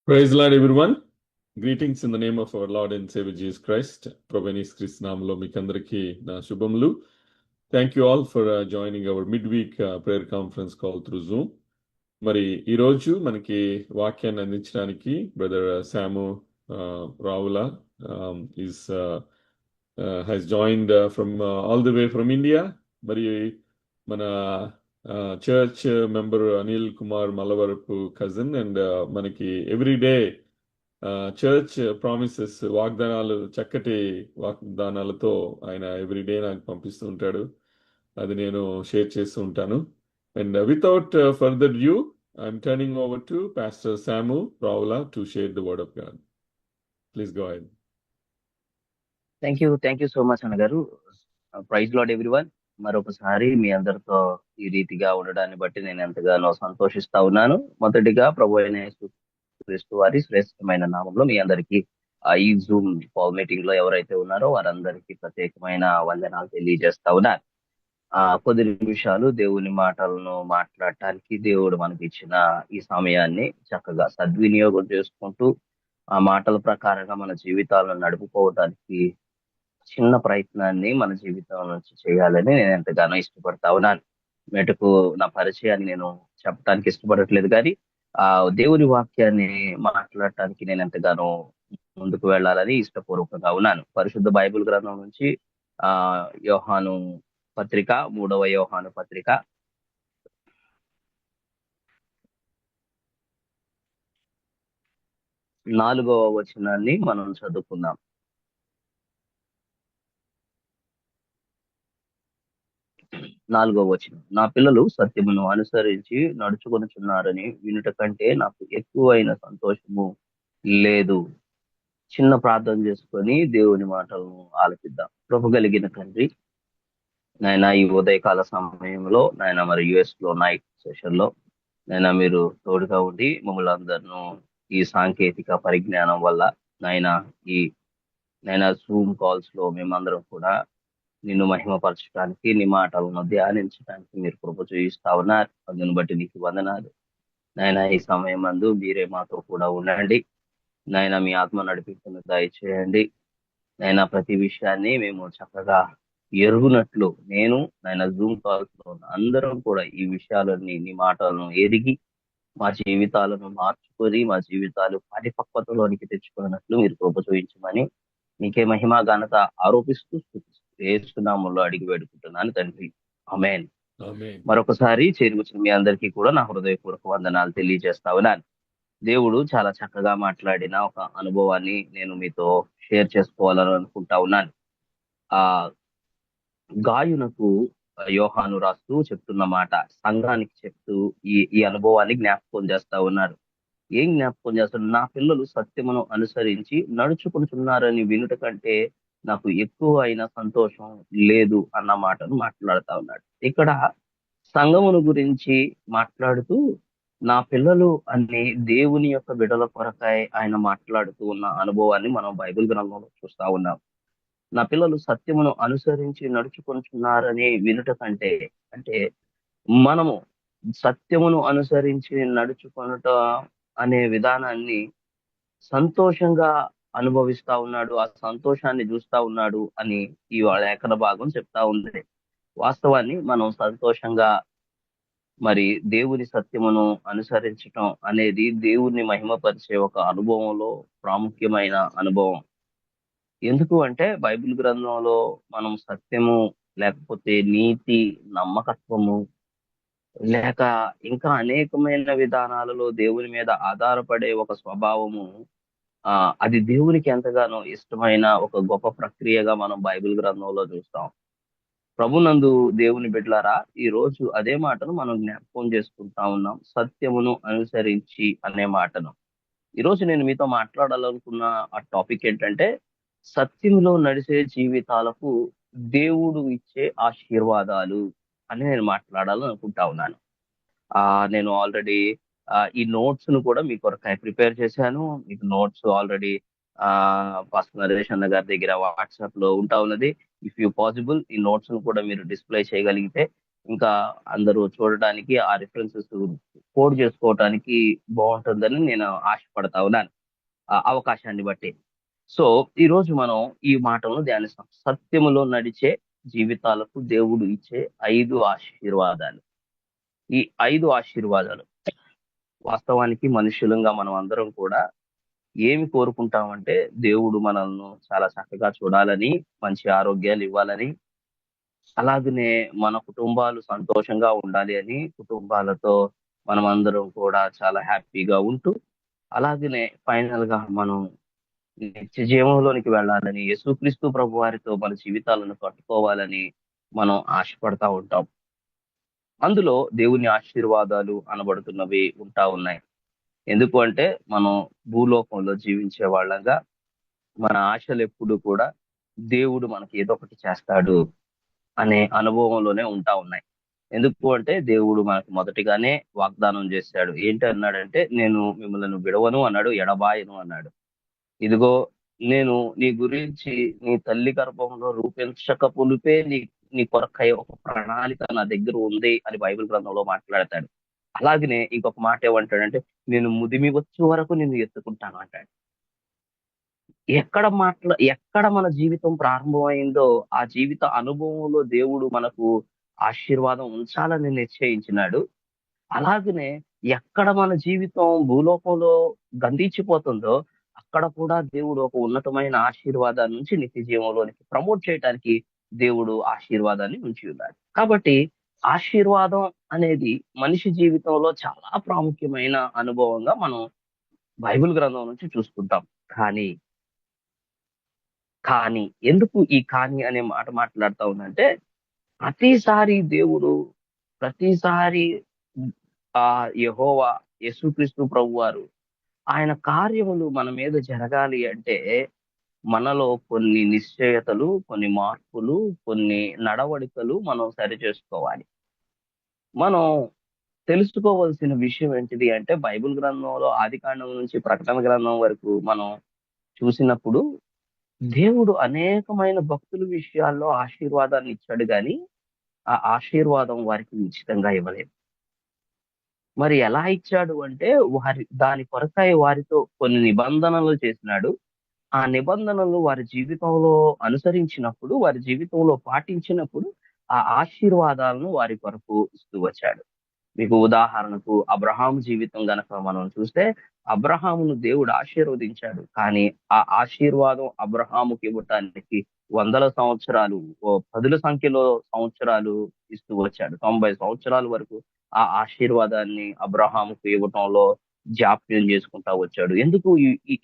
Praise the Lord, everyone. Greetings in the name of our Lord and Savior Jesus Christ. Provenis Christ నామములో మీకందరికీ నా శుభములు. Thank you all for joining our midweek prayer conference call through Zoom. మరి ఈరోజు మనకి వాక్యాన్ని అందించడానికి brother శాము రావులా is has joined from all the way from India. మరి మన church member Anil Kumar Malavarapu cousin and మనకి ఎవ్రీ డే చర్చ్ ప్రామిసెస్ వాగ్దానాలు చక్కటి వాగ్దానాలతో ఆయన ఎవ్రీ డే నాకు పంపిస్తూ ఉంటాడు. అది నేను షేర్ చేస్తూ ఉంటాను. And without further due I'm turning over to pastor Samu Ravula to share the word of God. Please go ahead. Thank you so much అన్నగారు. Praise Lord everyone. మరొకసారి మీ అందరితో ఈ రీతిగా ఉండడాన్ని బట్టి నేను ఎంతగానో సంతోషిస్తా ఉన్నాను. మొదటిగా ప్రభు అయిన యేసుక్రీస్తు వారి శ్రేష్టమైన నామంలో మీ అందరికీ ఈ జూమ్ కాల్ మీటింగ్ లో ఎవరైతే ఉన్నారో వారందరికీ ప్రత్యేకమైన వందనాలు తెలియజేస్తా ఉన్నాను. కొద్ది నిమిషాలు దేవుని మాటలను మాట్లాడటానికి దేవుడు మనకి ఇచ్చిన ఈ సమయాన్ని చక్కగా సద్వినియోగం చేసుకుంటూ ఆ మాటల ప్రకారంగా మన జీవితాలను నడుపుకోవడానికి చిన్న ప్రయత్నాన్ని మన జీవితం నుంచి చేయాలని నేను ఎంతగానో ఇష్టపడతా ఉన్నాను. మెటుకు నా పరిచయాన్ని నేను చెప్పడానికి ఇష్టపడట్లేదు, కానీ ఆ దేవుని వాక్యాన్ని మాట్లాడటానికి నేను ఎంతగానో ముందుకు వెళ్ళాలని ఇష్టపూర్వకంగా ఉన్నాను. పరిశుద్ధ బైబిల్ గ్రంథం నుంచి యోహాను పత్రిక 3వ యోహాను పత్రిక 4వ వచనాన్ని మనం చదువుకుందాం. 4వ వచనం, నా పిల్లలు సత్యమును అనుసరించి నడుచుకొనుచున్నారని వినుట కంటే నాకు ఎక్కువైన సంతోషము లేదు. చిన్న ప్రార్థన చేసుకొని దేవుని మాటలను ఆలపిద్దాం. కృప కలిగిన తండ్రి, నాయన ఈ ఉదయకాల సమయంలో నాయన మరి యుఎస్ లో నైట్ సెషన్ లో నాయన మీరు తోడుగా ఉండి మమ్మల్ని అందరినూ ఈ సాంకేతిక పరిజ్ఞానం వల్ల నాయన జూమ్ కాల్స్ లో మేమందరం కూడా నిన్ను మహిమపరచడానికి, నీ మాటలను ధ్యానించడానికి మీరు కృప చూయిస్తా ఉన్నారు. అందుని బట్టి నీకు వందనాలు నాయన. ఈ సమయం అందు మీరే మాతో కూడా ఉండండి నాయన. మీ ఆత్మ నడిపించిన దయచేయండి నాయన. ప్రతి విషయాన్ని మేము చక్కగా ఎరుగునట్లు నేను నాయన జూమ్ కాల్స్ లో అందరం కూడా ఈ విషయాలన్నీ నీ మాటలను ఎరిగి మా జీవితాలను మార్చుకొని మా జీవితాలు పరిపక్వతలోనికి తెచ్చుకున్నట్లు మీరు కృప చూపించమని నీకే మహిమ ఘనత ఆరోపిస్తూ ఏసునామంలో అడిగి వేడుకుంటున్నాను తండ్రి, ఆమేన్. మరొకసారి చేరువచ్చిన మీ అందరికీ కూడా నా హృదయపూర్వక వందనాలు తెలియజేస్తా ఉన్నాను. దేవుడు చాలా చక్కగా మాట్లాడిన ఒక అనుభవాన్ని నేను మీతో షేర్ చేసుకోవాలని అనుకుంటా ఉన్నాను. ఆ గాయునకు యోహాను రాస్తూ చెప్తున్న మాట సంఘానికి చెప్తూ ఈ అనుభవాన్ని జ్ఞాపకం చేస్తా ఉన్నారు. ఏం జ్ఞాపకం చేస్తారు? నా పిల్లలు సత్యమును అనుసరించి నడుచుకుంటున్నారని వినుట కంటే నాకు ఎక్కువ అయిన సంతోషం లేదు అన్న మాటను మాట్లాడుతా ఉన్నాడు. ఇక్కడ సంఘమును గురించి మాట్లాడుతూ నా పిల్లలు అనే దేవుని యొక్క బిడల కొరకై ఆయన మాట్లాడుతూ ఉన్న అనుభవాన్ని మనం బైబిల్ గ్రంథంలో చూస్తా ఉన్నాం. నా పిల్లలు సత్యమును అనుసరించి నడుచుకుంటున్నారని వినుట కంటే, అంటే మనము సత్యమును అనుసరించి నడుచుకొనుట అనే విధానాన్ని సంతోషంగా అనుభవిస్తా ఉన్నాడు, ఆ సంతోషాన్ని చూస్తా ఉన్నాడు అని ఈ లేఖన భాగం చెప్తా ఉంది. వాస్తవాన్ని మనం సంతోషంగా మరి దేవుని సత్యమును అనుసరించటం అనేది దేవుణ్ణి మహిమపరిచే ఒక అనుభవంలో ప్రాముఖ్యమైన అనుభవం. ఎందుకు అంటే బైబిల్ గ్రంథంలో మనం సత్యము, లేకపోతే నీతి, నమ్మకత్వము, లేక ఇంకా అనేకమైన విధానాలలో దేవుని మీద ఆధారపడే ఒక స్వభావము, అది దేవునికి ఎంతగానో ఇష్టమైన ఒక గొప్ప ప్రక్రియగా మనం బైబిల్ గ్రంథంలో చూస్తాం. ప్రభునందు దేవుని బిడ్డలారా, ఈ రోజు అదే మాటను మనం జ్ఞాపకం చేసుకుంటా ఉన్నాం, సత్యమును అనుసరించి అనే మాటను. ఈరోజు నేను మీతో మాట్లాడాలనుకున్న ఆ టాపిక్ ఏంటంటే, సత్యంలో నడిచే జీవితాలకు దేవుడు ఇచ్చే ఆశీర్వాదాలు అని నేను మాట్లాడాలనుకుంటా ఉన్నాను. నేను ఆల్రెడీ ఈ నోట్స్ ను కూడా మీ కొరకై ప్రిపేర్ చేశాను. మీకు నోట్స్ ఆల్రెడీ పాస్టర్ నరేష్ అన్న గారి దగ్గర వాట్సాప్ లో ఉంటా ఉన్నది. ఇఫ్ యూ పాసిబుల్ ఈ నోట్స్ ను కూడా మీరు డిస్ప్లే చేయగలిగితే ఇంకా అందరూ చూడడానికి ఆ రిఫరెన్సెస్ కోడ్ చేసుకోవడానికి బాగుంటుందని నేను ఆశపడతా ఉన్నాను, ఆ అవకాశాన్ని బట్టి. సో ఈ రోజు మనం ఈ మాటలను ధ్యానిస్తాం. సత్యములో నడిచే జీవితాలకు దేవుడు ఇచ్చే 5 ఆశీర్వాదాలు. ఈ 5 ఆశీర్వాదాలు వాస్తవానికి మనుషులంగా మనం అందరం కూడా ఏమి కోరుకుంటామంటే, దేవుడు మనల్ని చాలా చక్కగా చూడాలని, మంచి ఆరోగ్యాలు ఇవ్వాలని, అలాగనే మన కుటుంబాలు సంతోషంగా ఉండాలి అని, కుటుంబాలతో మనం అందరం కూడా చాలా హ్యాపీగా ఉంటూ, అలాగనే ఫైనల్ గా మనం నిత్య జీవంలోనికి వెళ్ళాలని, యేసుక్రీస్తు ప్రభు వారితో మన జీవితాలను కట్టుకోవాలని మనం ఆశపడతా ఉంటాం. అందులో దేవుని ఆశీర్వాదాలు అనబడుతున్నవి ఉంటా ఉన్నాయి. ఎందుకు అంటే, మనం భూలోకంలో జీవించే వాళ్ళంగా మన ఆశలు ఎప్పుడు కూడా దేవుడు మనకి ఏదో ఒకటి చేస్తాడు అనే అనుభవంలోనే ఉంటా ఉన్నాయి. ఎందుకు అంటే, దేవుడు మనకు మొదటిగానే వాగ్దానం చేశాడు. ఏంటి అన్నాడంటే, నేను మిమ్మల్ని విడవను అన్నాడు, ఎడబాయను అన్నాడు. ఇదిగో, నేను నీ గురించి నీ తల్లి గర్భంలో రూపించక పులిపే నీ కొరకై ఒక ప్రణాళిక నా దగ్గర ఉంది అని బైబిల్ గ్రంథంలో మాట్లాడతాడు. అలాగనే ఇంకొక మాట ఏమంటాడంటే, నేను ముదిమి వచ్చే వరకు నిన్ను ఎత్తుకుంటాను అంటాడు. ఎక్కడ మన జీవితం ప్రారంభమైందో ఆ జీవిత అనుభవంలో దేవుడు మనకు ఆశీర్వాదం ఉంచాలని నిశ్చయించినాడు. అలాగనే ఎక్కడ మన జీవితం భూలోకంలో గండించిపోతుందో అక్కడ కూడా దేవుడు ఒక ఉన్నతమైన ఆశీర్వాదాన్ని నుంచి నిత్య జీవంలోనికి ప్రమోట్ చేయడానికి దేవుడు ఆశీర్వాదాన్ని ఉంచి ఉన్నాడు. కాబట్టి ఆశీర్వాదం అనేది మనిషి జీవితంలో చాలా ప్రాముఖ్యమైన అనుభవంగా మనం బైబిల్ గ్రంథం నుంచి చూసుకుంటాం. కానీ కానీ ఎందుకు ఈ కానీ అనే మాట మాట్లాడుతా ఉందంటే, ప్రతిసారి దేవుడు, ప్రతిసారి ఆ యెహోవా, యేసుక్రీస్తు ప్రభువారు ఆయన కార్యములు మన మీద జరగాలి అంటే మనలో కొన్ని నిశ్చయతలు, కొన్ని మార్పులు, కొన్ని నడవడికలు మనం సరి చేసుకోవాలి. మనం తెలుసుకోవాల్సిన విషయం ఏంటిది అంటే, బైబిల్ గ్రంథంలో ఆదికాండం నుంచి ప్రకటన గ్రంథం వరకు మనం చూసినప్పుడు దేవుడు అనేకమైన భక్తుల విషయాల్లో ఆశీర్వాదాన్ని ఇచ్చాడు, గాని ఆ ఆశీర్వాదం వారికి ఉచితంగా ఇవ్వలేదు. మరి ఎలా ఇచ్చాడు అంటే, దాని కొరకై వారితో కొన్ని నిబంధనలు చేసినాడు. ఆ నిబంధనలు వారి జీవితంలో అనుసరించినప్పుడు, వారి జీవితంలో పాటించినప్పుడు ఆ ఆశీర్వాదాలను వారి కొరకు ఇస్తూ వచ్చాడు. మీకు ఉదాహరణకు అబ్రహాము జీవితం గనక మనం చూస్తే, అబ్రహామును దేవుడు ఆశీర్వదించాడు. కానీ ఆ ఆశీర్వాదం అబ్రహాముకి ఇవ్వటానికి వందల సంవత్సరాలు, పదుల సంఖ్యలో సంవత్సరాలు ఇస్తూ వచ్చాడు. 90 సంవత్సరాల వరకు ఆ ఆశీర్వాదాన్ని అబ్రహాముకు ఇవ్వటంలో జాప్యం చేసుకుంటా వచ్చాడు. ఎందుకు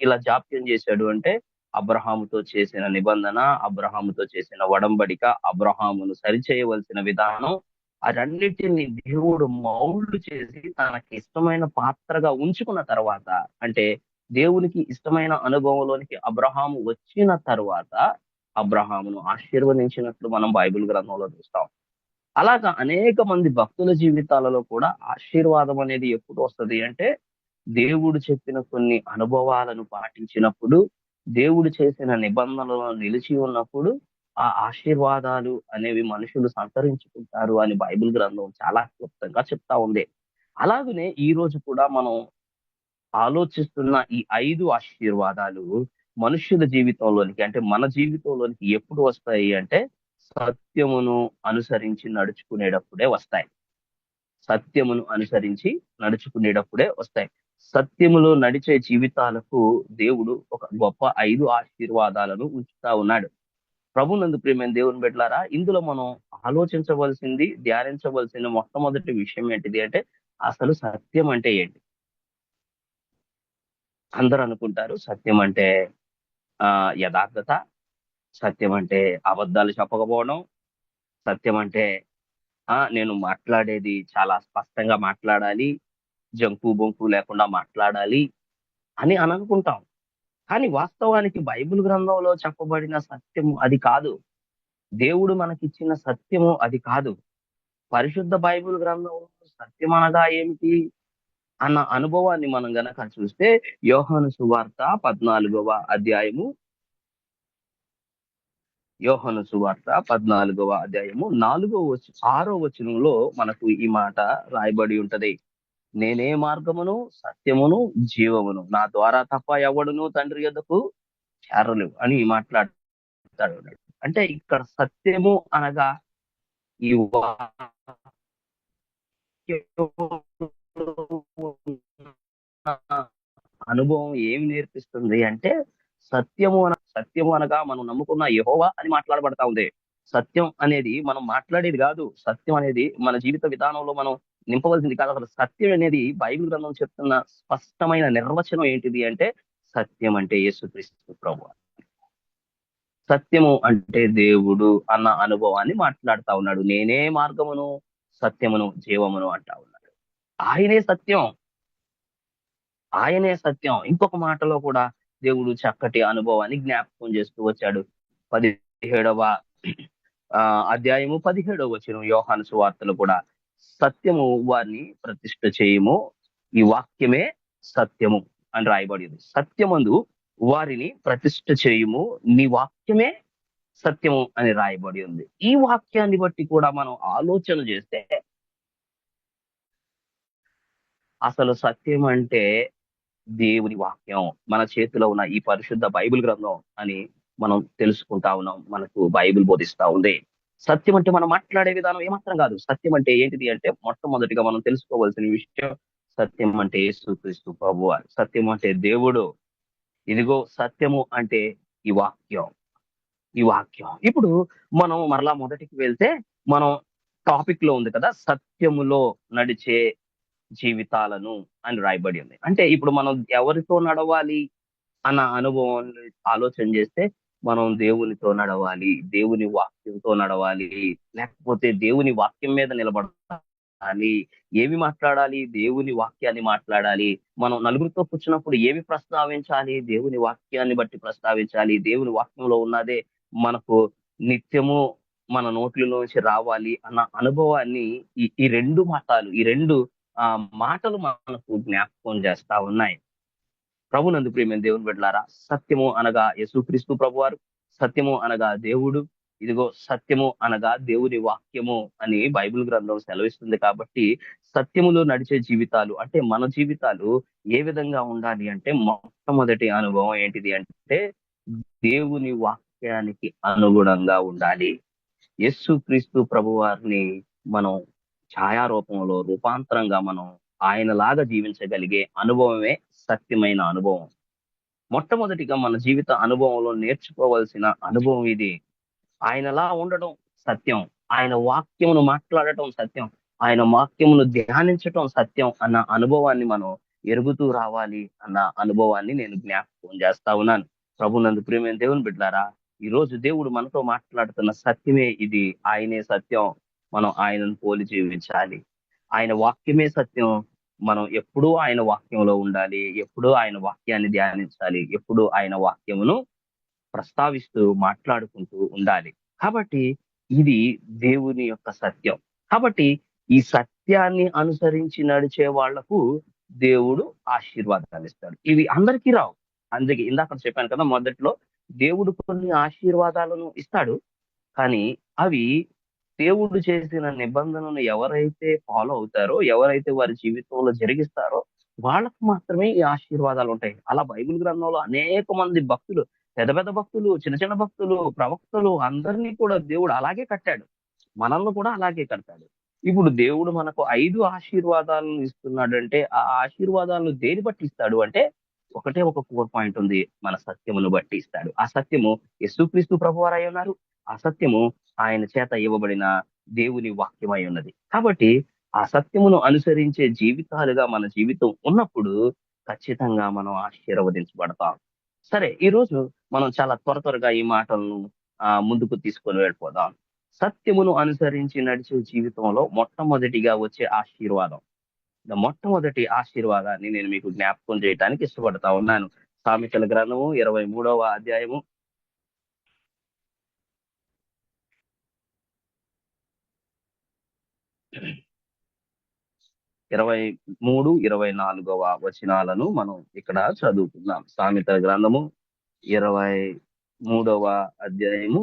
ఇలా జాప్యం చేశాడు అంటే, అబ్రహాముతో చేసిన నిబంధన, అబ్రహాముతో చేసిన వడంబడిక, అబ్రహామును సరిచేయవలసిన విధానం, అదన్నిటిని దేవుడు మౌల్డ్ చేసి తనకి ఇష్టమైన పాత్రగా ఉంచుకున్న తర్వాత, అంటే దేవునికి ఇష్టమైన అనుభవంలోనికి అబ్రహాము వచ్చిన తర్వాత అబ్రహామును ఆశీర్వదించినట్లు మనం బైబిల్ గ్రంథంలో చూస్తాం. అలాగా అనేక మంది భక్తుల జీవితాలలో కూడా ఆశీర్వాదం అనేది ఎప్పుడు వస్తది అంటే, దేవుడు చెప్పిన కొన్ని అనుభవాలను పాటించినప్పుడు, దేవుడు చేసిన నిబంధనలను నిలిచి ఉన్నప్పుడు ఆ ఆశీర్వాదాలు అనేవి మనుషులు సంతరించుకుంటారు అని బైబిల్ గ్రంథం చాలా క్లుప్తంగా చెప్తా ఉంది. అలాగనే ఈ రోజు కూడా మనం ఆలోచిస్తున్న ఈ 5 ఆశీర్వాదాలు మనుష్యుల జీవితంలోనికి, అంటే మన జీవితంలోనికి ఎప్పుడు వస్తాయి అంటే, సత్యమును అనుసరించి నడుచుకునేటప్పుడే వస్తాయి. సత్యమును అనుసరించి నడుచుకునేటప్పుడే వస్తాయి. సత్యములో నడిచే జీవితాలకు దేవుడు ఒక గొప్ప 5 ఆశీర్వాదాలను ఉంచుతా ఉన్నాడు. ప్రభునందు ప్రియమైన దేవుని బిడ్డలారా, ఇందులో మనం ఆలోచించవలసింది, ధ్యానించవలసిన మొట్టమొదటి విషయం ఏంటిది అంటే, అసలు సత్యం అంటే ఏంటి? అందరూ అనుకుంటారు సత్యం అంటే యథార్థత, సత్యం అంటే అబద్ధాలు చెప్పకపోవడం, సత్యం అంటే నేను మాట్లాడేది చాలా స్పష్టంగా మాట్లాడాలి, జంకు బొంకు లేకుండా మాట్లాడాలి అని అనుకుంటాం. కానీ వాస్తవానికి బైబిల్ గ్రంథంలో చెప్పబడిన సత్యము అది కాదు. దేవుడు మనకిచ్చిన సత్యము అది కాదు. పరిశుద్ధ బైబిల్ గ్రంథంలో సత్యం అనగా ఏమిటి అన్న అనుభవాన్ని మనం గనక చూస్తే, యోహాను సువార్త 14వ అధ్యాయము యోహాను సువార్త 14వ అధ్యాయము 6వ వచనంలో మనకు ఈ మాట రాయబడి ఉంటది. నేనే మార్గమును సత్యమును జీవమును, నా ద్వారా తప్ప ఎవడును తండ్రి యొద్దకు చేరలేవు అని మాట్లాడతాడు. అంటే ఇక్కడ సత్యము అనగా ఈ అనుభవం ఏమి నేర్పిస్తుంది అంటే, సత్యము అనగా మనం నమ్ముకున్న యెహోవా అని మాట్లాడబడతా ఉంది. సత్యం అనేది మనం మాట్లాడేది కాదు. సత్యం అనేది మన జీవిత విధానంలో మనం నింపవలసింది కాదు. అసలు సత్యం అనేది బైబిల్ గ్రంథం చెప్తున్న స్పష్టమైన నిర్వచనం ఏంటిది అంటే, సత్యం అంటే యేసుక్రీస్తు ప్రభువు. సత్యము అంటే దేవుడు అన్న అనుభవాన్ని మాట్లాడుతా ఉన్నాడు. నేనే మార్గమును సత్యమును జీవమును అంటా ఉన్నాడు. ఆయనే సత్యం, ఆయనే సత్యం. ఇంకొక మాటలో కూడా దేవుడు చక్కటి అనుభవాన్ని జ్ఞాపకం చేస్తూ వచ్చాడు. 17వ అధ్యాయము 17వ వచనం యోహాను సువార్తలు కూడా, సత్యము వారిని ప్రతిష్ఠ చేయము, ఈ వాక్యమే సత్యము అని రాయబడింది. సత్యమందు వారిని ప్రతిష్ఠ చేయుము, నీ వాక్యమే సత్యము అని రాయబడి ఉంది. ఈ వాక్యాన్ని బట్టి కూడా మనం ఆలోచన చేస్తే అసలు సత్యం అంటే దేవుని వాక్యం, మన చేతిలో ఉన్న ఈ పరిశుద్ధ బైబిల్ గ్రంథం అని మనం తెలుసుకుంటా ఉన్నాం. మనకు బైబిల్ బోధిస్తా ఉంది. సత్యం అంటే మనం మాట్లాడే విధానం ఏమాత్రం కాదు. సత్యం అంటే ఏంటిది అంటే, మొట్టమొదటిగా మనం తెలుసుకోవాల్సిన విషయం, సత్యం అంటే యేసుక్రీస్తు ప్రభువు. సత్యం అంటే దేవుడు. ఇదిగో సత్యము అంటే ఈ వాక్యం, ఈ వాక్యం. ఇప్పుడు మనం మరలా మొదటికి వెళ్తే, మనం టాపిక్ లో ఉంది కదా, సత్యములో నడిచే జీవితాలను అని రాయబడి ఉంది. అంటే ఇప్పుడు మనం ఎవరితో నడవాలి అన్న అనుభవం ఆలోచన చేస్తే, మనం దేవునితో నడవాలి, దేవుని వాక్యంతో నడవాలి, లేకపోతే దేవుని వాక్యం మీద నిలబడాలి. ఏమి మాట్లాడాలి? దేవుని వాక్యాన్ని మాట్లాడాలి. మనం నలుగురితో కూర్చున్నప్పుడు ఏమి ప్రస్తావించాలి? దేవుని వాక్యాన్ని బట్టి ప్రస్తావించాలి. దేవుని వాక్యంలో ఉన్నదే మనకు నిత్యము మన నోట్లలోంచి రావాలి అన్న అనుభవాన్ని ఈ రెండు మతాలు, ఈ రెండు మాటలు మనకు జ్ఞాపకం చేస్తా ఉన్నాయి. ప్రభునందు ప్రియమైన దేవుని బిడ్డలారా, సత్యము అనగా యేసుక్రీస్తు ప్రభువారు, సత్యము అనగా దేవుడు, ఇదిగో సత్యము అనగా దేవుని వాక్యము అని బైబిల్ గ్రంథం సెలవిస్తుంది. కాబట్టి సత్యములో నడిచే జీవితాలు అంటే మన జీవితాలు ఏ విధంగా ఉండాలి అంటే, మొట్టమొదటి అనుభవం ఏంటిది అంటే, దేవుని వాక్యానికి అనుగుణంగా ఉండాలి. యేసుక్రీస్తు ప్రభువారిని మనం ఛాయారూపంలో రూపాంతరంగా మనం ఆయనలాగా జీవించగలిగే అనుభవమే సత్యమైన అనుభవం. మొట్టమొదటిగా మన జీవిత అనుభవంలో నేర్చుకోవాల్సిన అనుభవం ఇది. ఆయనలా ఉండటం సత్యం, ఆయన వాక్యమును మాట్లాడటం సత్యం, ఆయన వాక్యమును ధ్యానించటం సత్యం అన్న అనుభవాన్ని మనం ఎరుగుతూ రావాలి అన్న అనుభవాన్ని నేను జ్ఞాపకం చేస్తా ఉన్నాను. ప్రభునందు ప్రియమైన దేవుని బిడ్డలారా, ఈ రోజు దేవుడు మనతో మాట్లాడుతున్న సత్యమే ఇది. ఆయనే సత్యం, మనం ఆయనను పోలి జీవించాలి. ఆయన వాక్యమే సత్యం, మనం ఎప్పుడూ ఆయన వాక్యంలో ఉండాలి, ఎప్పుడూ ఆయన వాక్యాన్ని ధ్యానించాలి, ఎప్పుడూ ఆయన వాక్యమును ప్రస్తావిస్తూ మాట్లాడుకుంటూ ఉండాలి. కాబట్టి ఇది దేవుని యొక్క సత్యం. కాబట్టి ఈ సత్యాన్ని అనుసరించి నడిచే వాళ్లకు దేవుడు ఆశీర్వాదాలు ఇస్తాడు. ఇవి అందరికీ రావు. అందుకే ఇందాక చెప్పాను కదా మొదట్లో, దేవుడు కొన్ని ఆశీర్వాదాలను ఇస్తాడు, కానీ అవి దేవుడు చేసిన నిబంధనను ఎవరైతే ఫాలో అవుతారో, ఎవరైతే వారి జీవితంలో జరిగిస్తారో వాళ్ళకు మాత్రమే ఈ ఆశీర్వాదాలు ఉంటాయి. అలా బైబిల్ గ్రంథంలో అనేక మంది భక్తులు, పెద్ద పెద్ద భక్తులు, చిన్న చిన్న భక్తులు, ప్రవక్తలు అందరినీ కూడా దేవుడు అలాగే కట్టాడు. మనల్ని కూడా అలాగే కడతాడు. ఇప్పుడు దేవుడు మనకు 5 ఆశీర్వాదాలను ఇస్తున్నాడంటే, ఆ ఆశీర్వాదాలను దేని బట్టి ఇస్తాడు అంటే, ఒకటే ఒక కోర్ పాయింట్ ఉంది, మన సత్యమును బట్టి ఇస్తాడు. ఆ సత్యము యేసుక్రీస్తు ప్రభువారై ఉన్నారు. ఆ సత్యము ఆయన చేత ఇవ్వబడిన దేవుని వాక్యమై ఉన్నది. కాబట్టి ఆ సత్యమును అనుసరించే జీవితాలుగా మన జీవితం ఉన్నప్పుడు ఖచ్చితంగా మనం ఆశీర్వదించబడతాం. సరే, ఈ రోజు మనం చాలా త్వరగా ఈ మాటలను ముందుకు తీసుకొని వెళ్ళిపోదాం. సత్యమును అనుసరించి నడిచే జీవితంలో మొట్టమొదటిగా వచ్చే ఆశీర్వాదం, మొట్టమొదటి ఆశీర్వాదాన్ని నేను మీకు జ్ఞాపకం చేయడానికి ఇష్టపడతా ఉన్నాను. సామెతల గ్రంథము 23వ అధ్యాయము 23, 24వ వచనాలను మనం ఇక్కడ చదువుకుందాం. సామెతల గ్రంథము 23వ అధ్యాయము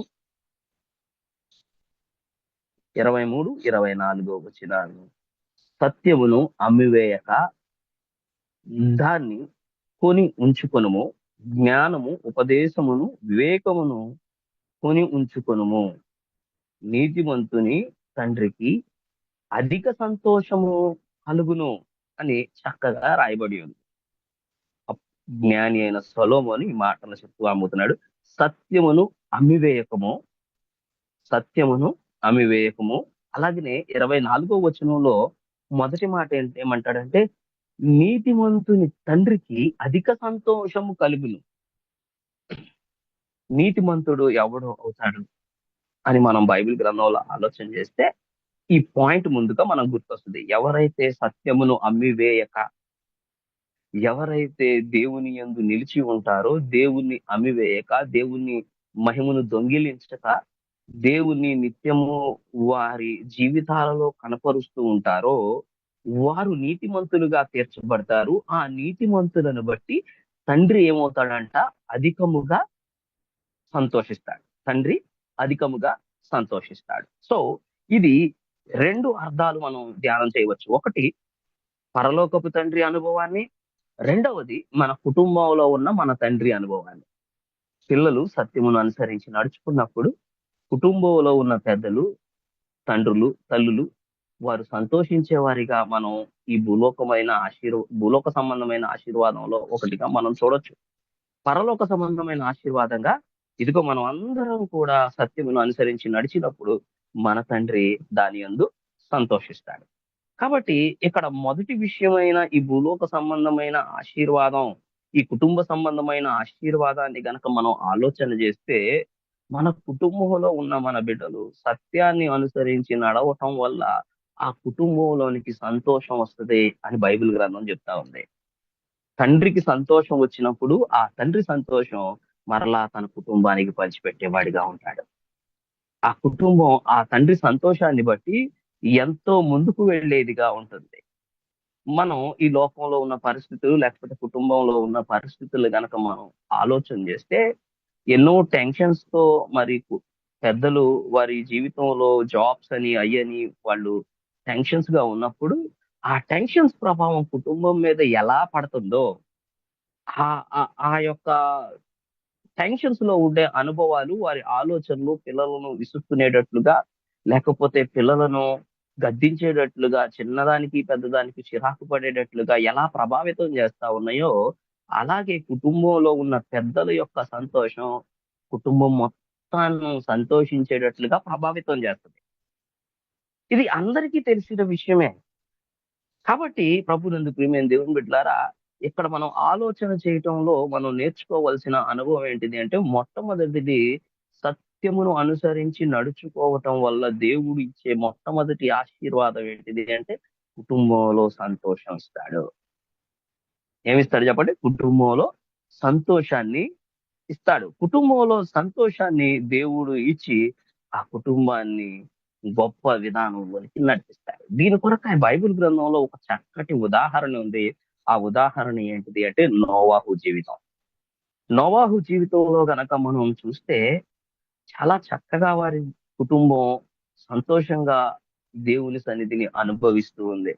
23, 24 వచనాలు. సత్యమును అమ్మివేయక దాన్ని కొని ఉంచుకొనుము, జ్ఞానము ఉపదేశమును వివేకమును కొని ఉంచుకొనుము. నీతిమంతుని తండ్రికి అధిక సంతోషము కలుగును అని చక్కగా రాయబడి ఉంది. జ్ఞాని అయిన సొలొమోను ఈ మాటలు చెప్తూ అమ్ముతున్నాడు. సత్యమును అమ్మివేయకము, సత్యమును అమ్మివేయకము. అలాగనే 24వ వచనంలో మొదటి మాట ఏమంటాడంటే, నీతిమంతుని తండ్రికి అధిక సంతోషము కలుగును. నీతిమంతుడు ఎవడు అవుతాడు అని మనం బైబిల్ గ్రంథంలో ఆలోచన చేస్తే ఈ పాయింట్ ముందుగా మనం గుర్తొస్తుంది. ఎవరైతే సత్యమును అమ్మివేయక, ఎవరైతే దేవుని యందు నిలిచి ఉంటారో, దేవుణ్ణి అమ్మివేయక, దేవుని మహిమను దొంగిలించక, దేవుని నిత్యము వారి జీవితాలలో కనపరుస్తూ ఉంటారో, వారు నీతిమంతులుగా తీర్చబడతారు. ఆ నీతిమంతులను బట్టి తండ్రి ఏమవుతాడంట? అధికముగా సంతోషిస్తాడు. తండ్రి అధికముగా సంతోషిస్తాడు. సో ఇది 2 అర్థాలు మనం ధ్యానం చేయవచ్చు. ఒకటి, పరలోకపు తండ్రి అనుభవాన్ని, రెండవది మన కుటుంబంలో ఉన్న మన తండ్రి అనుభవాన్ని. పిల్లలు సత్యమును అనుసరించి నడుచుకున్నప్పుడు కుటుంబంలో ఉన్న పెద్దలు, తండ్రులు, తల్లులు వారు సంతోషించే వారిగా మనం ఈ భూలోక సంబంధమైన ఆశీర్వాదంలో ఒకటిగా మనం చూడొచ్చు. పరలోక సంబంధమైన ఆశీర్వాదంగా ఇదిగో మనం అందరం కూడా సత్యమును అనుసరించి నడిచినప్పుడు మన తండ్రి దాని యందు సంతోషిస్తాడు. కాబట్టి ఇక్కడ మొదటి విషయమైన ఈ భూలోక సంబంధమైన ఆశీర్వాదం, ఈ కుటుంబ సంబంధమైన ఆశీర్వాదాన్ని గనక మనం ఆలోచన చేస్తే, మన కుటుంబంలో ఉన్న మన బిడ్డలు సత్యాన్ని అనుసరించి నడవటం వల్ల ఆ కుటుంబంలోనికి సంతోషం వస్తుంది అని బైబిల్ గ్రంథం చెప్తా ఉంది. తండ్రికి సంతోషం వచ్చినప్పుడు ఆ తండ్రి సంతోషం మరలా తన కుటుంబానికి పంచిపెట్టేవాడిగా ఉంటాడు. ఆ కుటుంబం ఆ తండ్రి సంతోషాన్ని బట్టి ఎంతో ముందుకు వెళ్ళేదిగా ఉంటుంది. మనం ఈ లోకంలో ఉన్న పరిస్థితులు, లేకపోతే కుటుంబంలో ఉన్న పరిస్థితులు గనక మనం ఆలోచన చేస్తే, ఎన్నో టెన్షన్స్ తో మరి పెద్దలు వారి జీవితంలో జాబ్స్ అని అయ్యని వాళ్ళు టెన్షన్స్ గా ఉన్నప్పుడు, ఆ టెన్షన్స్ ప్రభావం కుటుంబం మీద ఎలా పడుతుందో, ఆ ఆ యొక్క టెన్షన్స్ లో ఉండే అనుభవాలు, వారి ఆలోచనలు పిల్లలను విసుక్కునేటట్లుగా, లేకపోతే పిల్లలను గద్దించేటట్లుగా, చిన్నదానికి పెద్దదానికి చిరాకు పడేటట్లుగా ఎలా ప్రభావితం చేస్తా ఉన్నాయో, అలాగే కుటుంబంలో ఉన్న పెద్దల యొక్క సంతోషం కుటుంబం మొత్తాన్ని సంతోషించేటట్లుగా ప్రభావితం చేస్తుంది. ఇది అందరికీ తెలిసిన విషయమే. కాబట్టి ప్రభునందు ప్రియమైన దేవుని బిడ్డలారా, ఇక్కడ మనం ఆలోచన చేయటంలో మనం నేర్చుకోవాల్సిన అనుభవం ఏంటిది అంటే, మొట్టమొదటిది సత్యమును అనుసరించి నడుచుకోవటం వల్ల దేవుడు ఇచ్చే మొట్టమొదటి ఆశీర్వాదం ఏంటిది అంటే, కుటుంబంలో సంతోషం ఇస్తాడు. ఏమిస్తాడు చెప్పండి? కుటుంబంలో సంతోషాన్ని ఇస్తాడు. కుటుంబంలో సంతోషాన్ని దేవుడు ఇచ్చి ఆ కుటుంబాన్ని గొప్ప విధానంలోనికి నడిపిస్తాడు. దీని కొరకు బైబిల్ గ్రంథంలో ఒక చక్కటి ఉదాహరణ ఉంది. ఆ ఉదాహరణ ఏంటిది అంటే నోవాహు జీవితం. నోవాహు జీవితంలో గనక మనం చూస్తే చాలా చక్కగా వారి కుటుంబం సంతోషంగా దేవుని సన్నిధిని అనుభవిస్తూ ఉంది.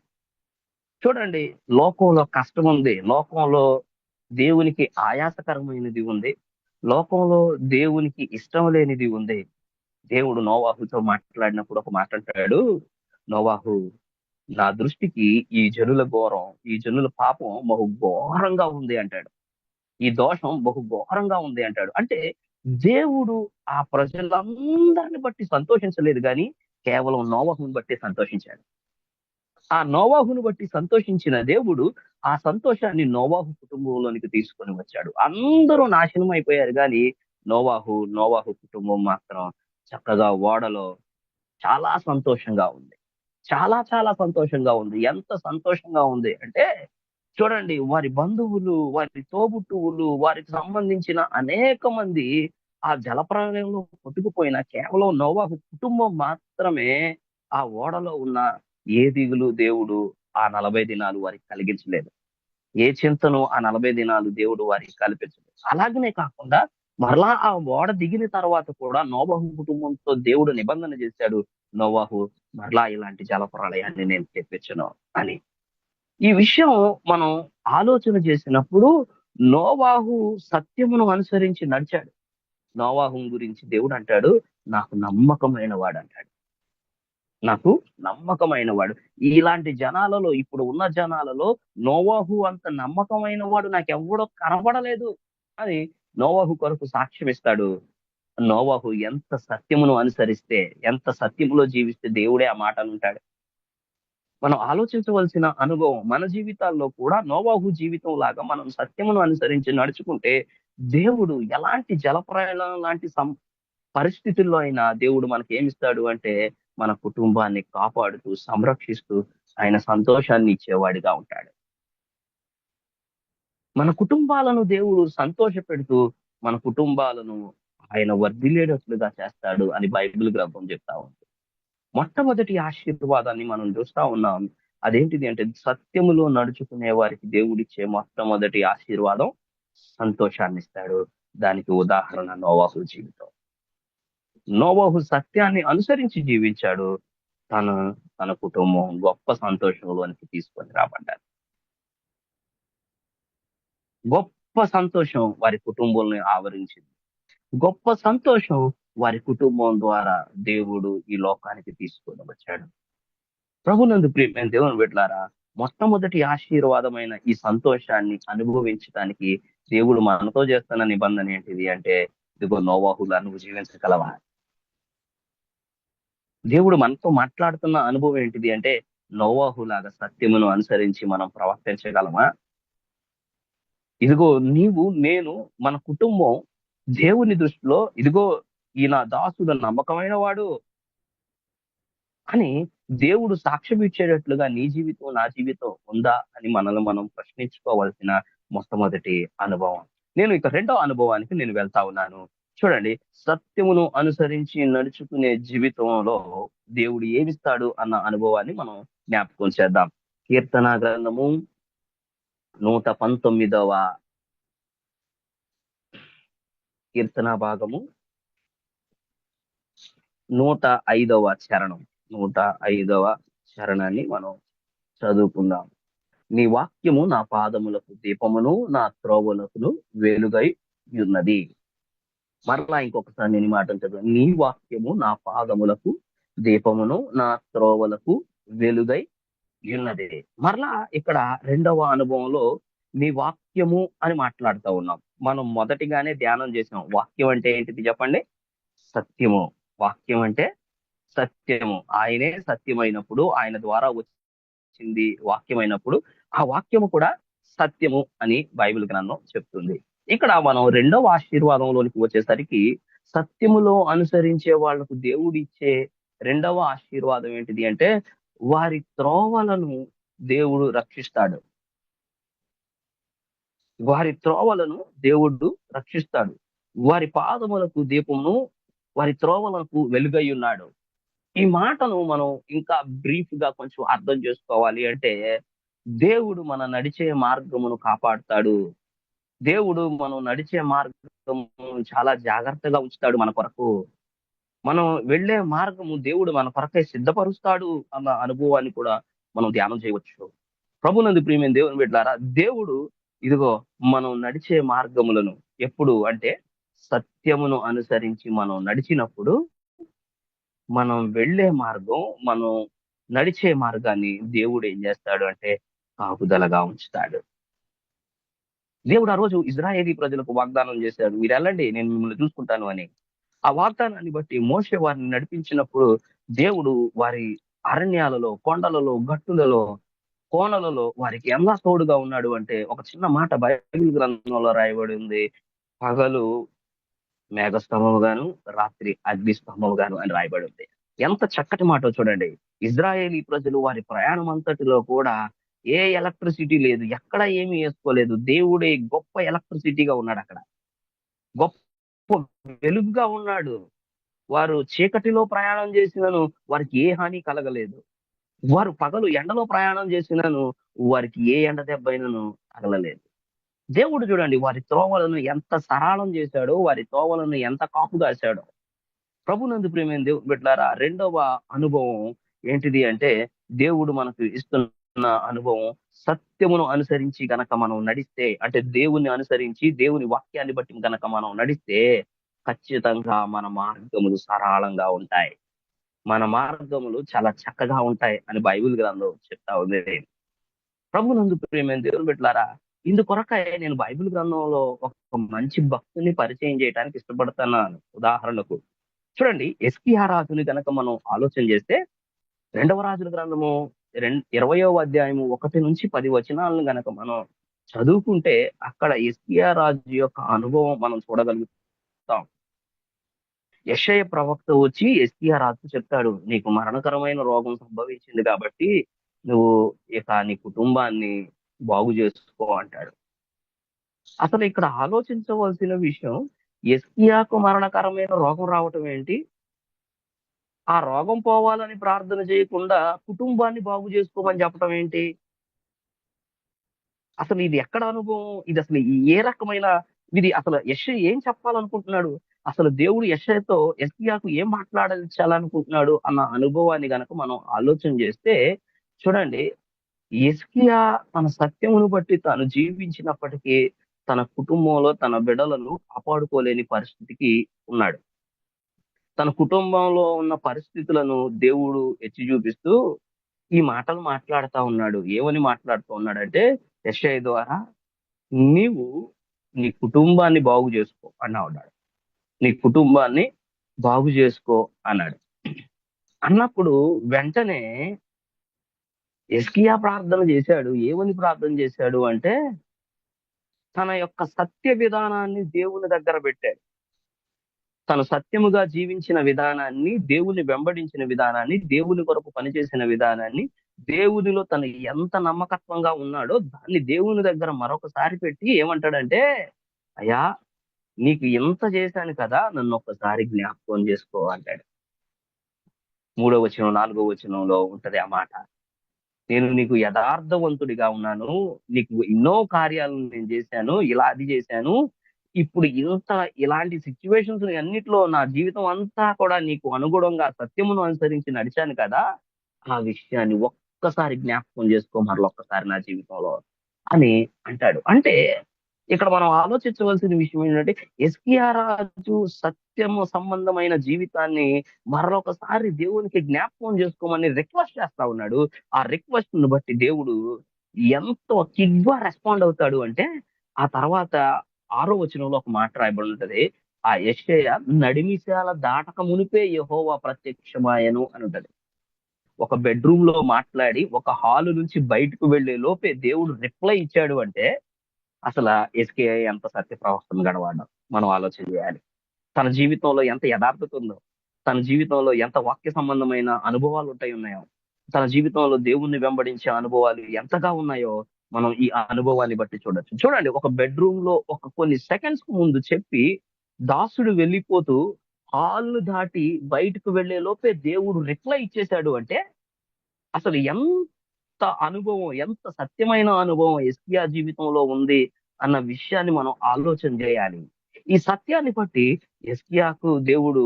చూడండి, లోకంలో కష్టం ఉంది, లోకంలో దేవునికి ఆయాసకరమైనది ఉంది, లోకంలో దేవునికి ఇష్టం లేనిది ఉంది. దేవుడు నోవాహుతో మాట్లాడినప్పుడు ఒక మాట అంటాడు, నోవాహు, నా దృష్టికి ఈ జనుల ఘోరం, ఈ జనుల పాపం బహు ఘోరంగా ఉంది అంటాడు. ఈ దోషం బహు ఘోరంగా ఉంది అంటాడు. అంటే దేవుడు ఆ ప్రజలందరిని బట్టి సంతోషించలేదు, కానీ కేవలం నోవాహుని బట్టి సంతోషించాడు. ఆ నోవాహును బట్టి సంతోషించిన దేవుడు ఆ సంతోషాన్ని నోవాహు కుటుంబంలోనికి తీసుకొని వచ్చాడు. అందరూ నాశనం అయిపోయారు, కానీ నోవాహు కుటుంబం మాత్రం చక్కగా ఓడలో చాలా సంతోషంగా ఉంది. చాలా చాలా సంతోషంగా ఉంది. ఎంత సంతోషంగా ఉంది అంటే, చూడండి, వారి బంధువులు, వారి తోబుట్టువులు, వారికి సంబంధించిన అనేక మంది ఆ జలప్రళయంలో కొట్టుకుపోయిన కేవలం నోవాహు కుటుంబం మాత్రమే ఆ ఓడలో ఉన్న ఏ దిగులు దేవుడు ఆ 40 దినాలు వారికి కలిగించలేదు. ఏ చింతను ఆ 40 దినాలు దేవుడు వారికి కల్పించలేదు. అలాగనే కాకుండా మరలా ఆ ఓడ దిగిన తర్వాత కూడా నోవాహు కుటుంబంతో దేవుడు నిబంధన చేశాడు. నోవాహు మరలా ఇలాంటి జలప్రళయాన్ని నేను తెప్పించను అని. ఈ విషయం మనం ఆలోచన చేసినప్పుడు నోవాహు సత్యమును అనుసరించి నడిచాడు. నోవాహు గురించి దేవుడు అంటాడు, నాకు నమ్మకమైన వాడు అంటాడు. నాకు నమ్మకమైన వాడు. ఇలాంటి జనాలలో, ఇప్పుడు ఉన్న జనాలలో నోవాహు అంత నమ్మకమైన వాడు నాకెవ్వడో కనబడలేదు అని నోవాహు కొరకు సాక్ష్యం ఇస్తాడు. నోవాహు ఎంత సత్యమును అనుసరిస్తే, ఎంత సత్యములో జీవిస్తే దేవుడే ఆ మాట అంటాడు. మనం ఆలోచించవలసిన అనుభవం మన జీవితాల్లో కూడా నోవాహు జీవితం లాగా మనం సత్యమును అనుసరించి నడుచుకుంటే దేవుడు ఎలాంటి జలప్రయాణం లాంటి పరిస్థితుల్లో అయినా దేవుడు మనకి ఏమిస్తాడు అంటే మన కుటుంబాన్ని కాపాడుతూ సంరక్షిస్తూ ఆయన సంతోషాన్ని ఇచ్చేవాడిగా ఉంటాడు. మన కుటుంబాలను దేవుడు సంతోష పెడుతూ మన కుటుంబాలను ఆయన వర్ధిల్లేటట్లుగా చేస్తాడు అని బైబిల్ గ్రంథం చెప్తా ఉంది. మొట్టమొదటి ఆశీర్వాదాన్ని మనం చూస్తా ఉన్నాం. అదేంటిది అంటే సత్యములో నడుచుకునే వారికి దేవుడిచ్చే మొట్టమొదటి ఆశీర్వాదం సంతోషాన్ని ఇస్తాడు. దానికి ఉదాహరణ నోవాహు జీవితం. నోవాహు సత్యాన్ని అనుసరించి జీవించాడు. తన తన కుటుంబం గొప్ప సంతోషంలోనికి తీసుకొని రాబడ్డారు. గొప్ప సంతోషం వారి కుటుంబాన్ని ఆవరించింది. గొప్ప సంతోషం వారి కుటుంబం ద్వారా దేవుడు ఈ లోకానికి తీసుకొని వచ్చాడు. ప్రభునందు ప్రియమైన దేవుని బిడ్డలారా, మొట్టమొదటి ఆశీర్వాదమైన ఈ సంతోషాన్ని అనుభవించడానికి దేవుడు మనతో చేస్తున్న నిబంధన ఏంటిది అంటే, ఇదిగో నోవాహులా నువ్వు జీవించగలవా? దేవుడు మనతో మాట్లాడుతున్న అనుభవం ఏంటిది అంటే, నోవాహులాగా సత్యమును అనుసరించి మనం ప్రవర్తించగలమా? ఇదిగో నీవు, నేను, మన కుటుంబం దేవుని దృష్టిలో ఇదిగో ఈ నా దాసుడు నమ్మకమైన వాడు అని దేవుడు సాక్ష్యం ఇచ్చేటట్లుగా నీ జీవితం, నా జీవితం ఉందా అని మనల్ని మనం ప్రశ్నించుకోవాల్సిన మొట్టమొదటి అనుభవం. నేను ఇక రెండో అనుభవానికి నేను వెళ్తా ఉన్నాను. చూడండి, సత్యమును అనుసరించి నడుచుకునే జీవితంలో దేవుడు ఏమిస్తాడు అన్న అనుభవాన్ని మనం జ్ఞాపకం చేద్దాం. కీర్తన గ్రంథము 119వ కీర్తన భాగము 105వ చరణం. 105వ చరణాన్ని మనం చదువుకుందాం. నీ వాక్యము నా పాదములకు దీపమును, నా త్రోవలకు వెలుగై ఉన్నది. మరలా ఇంకొకసారి నేను ఈ మాట చదువు. నీ వాక్యము నా పాదములకు దీపమును, నా త్రోవలకు వెలుగై ఉన్నది. మరలా ఇక్కడ రెండవ అనుభవంలో నీ వాక్యము అని మాట్లాడుతూ ఉన్నాం. మనం మొదటిగానే ధ్యానం చేసాం. వాక్యం అంటే ఏంటిది చెప్పండి? సత్యము. వాక్యం అంటే సత్యము. ఆయనే సత్యమైనప్పుడు, ఆయన ద్వారా వచ్చింది వాక్యమైనప్పుడు, ఆ వాక్యము కూడా సత్యము అని బైబిల్ గ్రంథం చెప్తుంది. ఇక్కడ మనం రెండవ ఆశీర్వాదంలోనికి వచ్చేసరికి సత్యములో అనుసరించే వాళ్లకు దేవుడిచ్చే రెండవ ఆశీర్వాదం ఏంటిది అంటే, వారి త్రోవలను దేవుడు రక్షిస్తాడు. వారి త్రోవలను దేవుడు రక్షిస్తాడు. వారి పాదములకు దీపమును, వారి త్రోవలకు వెలుగై ఉన్నాడు. ఈ మాటను మనం ఇంకా బ్రీఫ్ గా కొంచెం అర్థం చేసుకోవాలి అంటే, దేవుడు మన నడిచే మార్గమును కాపాడుతాడు. దేవుడు మనం నడిచే మార్గము చాలా జాగ్రత్తగా ఉంచుతాడు మన కొరకు. మనం వెళ్లే మార్గము దేవుడు మన కొరకై సిద్ధపరుస్తాడు అన్న అనుభవాన్ని కూడా మనం ధ్యానం చేయవచ్చు. ప్రభునందు ప్రియమైన దేవుని బిడ్డలారా, దేవుడు ఇదిగో మనం నడిచే మార్గములను ఎప్పుడు అంటే సత్యమును అనుసరించి మనం నడిచినప్పుడు మనం వెళ్లే మార్గం, మనం నడిచే మార్గాన్ని దేవుడు ఏం చేస్తాడు అంటే కాపుదలగా ఉంచుతాడు. దేవుడు ఆ రోజు ఇజ్రాయేలీ ప్రజలకు వాగ్దానం చేశాడు, మీరు వెళ్ళండి, నేను మిమ్మల్ని చూసుకుంటాను అని. ఆ వాగ్దానాన్ని బట్టి మోషే వారిని నడిపించినప్పుడు దేవుడు వారి అరణ్యాలలో, కొండలలో, గట్టులలో, కోనలలో వారికి ఎలా తోడుగా ఉన్నాడు అంటే, ఒక చిన్న మాట బైబిల్ గ్రంథంలో రాయబడి ఉంది. పగలు మేఘస్తంభము గాను, రాత్రి అగ్ని స్తంభము గాను అని రాయబడి ఉంది. ఎంత చక్కటి మాట చూడండి. ఇజ్రాయేలీ ప్రజలు వారి ప్రయాణం అంతటిలో కూడా ఏ ఎలక్ట్రిసిటీ లేదు, ఎక్కడ ఏమీ వేసుకోలేదు. దేవుడే గొప్ప ఎలక్ట్రిసిటీగా ఉన్నాడు అక్కడ, గొప్ప వెలుగుగా ఉన్నాడు. వారు చీకటిలో ప్రయాణం చేసినను వారికి ఏ హాని కలగలేదు. వారు పగలు ఎండలో ప్రయాణం చేసినను వారికి ఏ ఎండ దెబ్బైనను తగలలేదు. దేవుడు చూడండి వారి త్రోవలను ఎంత సరళం చేశాడో, వారి త్రోవలను ఎంత కాపు కాశాడో. ప్రభునందు ప్రియమైన దేవుని బిడ్డలారా, రెండవ అనుభవం ఏంటిది అంటే, దేవుడు మనకు ఇస్తున్న అనుభవం, సత్యమును అనుసరించి గనక మనం నడిస్తే, అంటే దేవుని అనుసరించి దేవుని వాక్యాన్ని బట్టి గనక మనం నడిస్తే ఖచ్చితంగా మన మార్గములు సరళంగా ఉంటాయి. మన మార్గములు చాలా చక్కగా ఉంటాయి అని బైబిల్ గ్రంథం చెప్తా ఉంది. ప్రభునందు ప్రియమైన దేవుని బిడ్డలారా, ఇందుకొరకై నేను బైబిల్ గ్రంథంలో ఒక మంచి భక్తుని పరిచయం చేయడానికి ఇష్టపడుతున్నాను. ఉదాహరణకు చూడండి, ఎస్కియా రాజుని గనక మనం ఆలోచన చేస్తే, రెండవ రాజుల గ్రంథము 20వ అధ్యాయము 1-10 వచనాలను గనక మనం చదువుకుంటే, అక్కడ ఎస్కియా రాజు యొక్క అనుభవం మనం చూడగలుగుతాం. యెషయా ప్రవక్త వచ్చి ఎస్కియా రాజుకు చెప్తాడు, నీకు మరణకరమైన రోగం సంభవించింది కాబట్టి నువ్వు ఇక నీ కుటుంబాన్ని బాగు చేసుకో అంటాడు. అసలు ఇక్కడ ఆలోచించవలసిన విషయం, ఎస్కియాకు మరణకరమైన రోగం రావటం ఏంటి? ఆ రోగం పోవాలని ప్రార్థన చేయకుండా కుటుంబాన్ని బాగు చేసుకోమని చెప్పటం ఏంటి? అసలు ఇది ఎక్కడ అనుభవం? ఇది అసలు ఏ రకమైన, ఇది అసలు యెషయా ఏం చెప్పాలనుకుంటున్నాడు? అసలు దేవుడు ఎస్కియాకు ఏం మాట్లాడించాలనుకుంటున్నాడు అన్న అనుభవాన్ని గనక మనం ఆలోచన చేస్తే, చూడండి, హిజ్కియా తన సత్యమును బట్టి తాను జీవించినప్పటికీ తన కుటుంబంలో తన బిడ్డలను కాపాడుకోలేని పరిస్థితికి ఉన్నాడు. తన కుటుంబంలో ఉన్న పరిస్థితులను దేవుడు ఎత్తి చూపిస్తూ ఈ మాటలు మాట్లాడుతా ఉన్నాడు. ఏమని మాట్లాడుతూ ఉన్నాడంటే, యెషయా ద్వారా, నీవు నీ కుటుంబాన్ని బాగు చేసుకో అన్నాడు. నీ కుటుంబాన్ని బాగు చేసుకో అన్నాడు. అన్నప్పుడు వెంటనే హిజ్కియా ప్రార్థన చేశాడు. ఏమని ప్రార్థన చేశాడు అంటే, తన యొక్క సత్య విధానాన్ని దేవుని దగ్గర పెట్టాడు. తను సత్యముగా జీవించిన విధానాన్ని, దేవుని వెంబడించిన విధానాన్ని, దేవుని కొరకు పనిచేసిన విధానాన్ని, దేవునిలో తను ఎంత నమ్మకత్వంగా ఉన్నాడో దాన్ని దేవుని దగ్గర మరొకసారి పెట్టి ఏమంటాడంటే, అయ్యా, నీకు ఇంత చేశాను కదా, నన్ను ఒక్కసారి జ్ఞాపకం చేసుకో అంటాడు. 3వ వచనం 4వ వచనంలో ఉంటది ఆ మాట. నేను నీకు యథార్థవంతుడిగా ఉన్నాను, నీకు ఎన్నో కార్యాలను నేను చేశాను, ఇలా అది చేశాను, ఇప్పుడు ఇలాంటి సిచ్యువేషన్స్ అన్నిట్లో నా జీవితం అంతా కూడా నీకు అనుగుణంగా సత్యమును అనుసరించి నడిచాను కదా, ఆ విషయాన్ని ఒక్కసారి జ్ఞాపకం చేసుకో మరొక్కసారి నా జీవితంలో అని అంటాడు. అంటే ఇక్కడ మనం ఆలోచించవలసిన విషయం ఏంటంటే, హిజ్కియా రాజు సత్యము సంబంధమైన జీవితాన్ని మరొకసారి దేవునికి జ్ఞాపకం చేసుకోమని రిక్వెస్ట్ చేస్తా ఉన్నాడు. ఆ రిక్వెస్ట్ ను బట్టి దేవుడు ఎంతో కిగ్గా రెస్పాండ్ అవుతాడు అంటే, ఆ తర్వాత 6వ వచనంలో ఒక మాట రాయబడి ఉంటది. ఆ యెషయా నడిమిశాల దాటక మునిపే యెహోవా ప్రత్యక్షమాయెను అని ఉంటది. ఒక బెడ్రూమ్ లో మాట్లాడి ఒక హాలు నుంచి బయటకు వెళ్లే లోపే దేవుడు రిప్లై ఇచ్చాడు అంటే, అసలు హిజ్కియా ఎంత సత్య ప్రవక్తను గడవాడో మనం ఆలోచన చేయాలి. తన జీవితంలో ఎంత యథార్థత ఉందో, తన జీవితంలో ఎంత వాక్య సంబంధమైన అనుభవాలు ఉన్నాయో, తన జీవితంలో దేవుణ్ణి వెంబడించే అనుభవాలు ఎంతగా ఉన్నాయో మనం ఈ అనుభవాన్ని బట్టి చూడొచ్చు. చూడండి, ఒక బెడ్రూమ్ లో ఒక కొన్ని సెకండ్స్ కు ముందు చెప్పి దాసుడు వెళ్ళిపోతూ హాల్ దాటి బయటకు వెళ్లే లోపే దేవుడు రిప్లై ఇచ్చేశాడు అంటే, అసలు ఎంత అనుభవం, ఎంత సత్యమైన అనుభవం హిజ్కియా జీవితంలో ఉంది అన్న విషయాన్ని మనం ఆలోచన చేయాలి. ఈ సత్యాన్ని బట్టి హిజ్కియాకు దేవుడు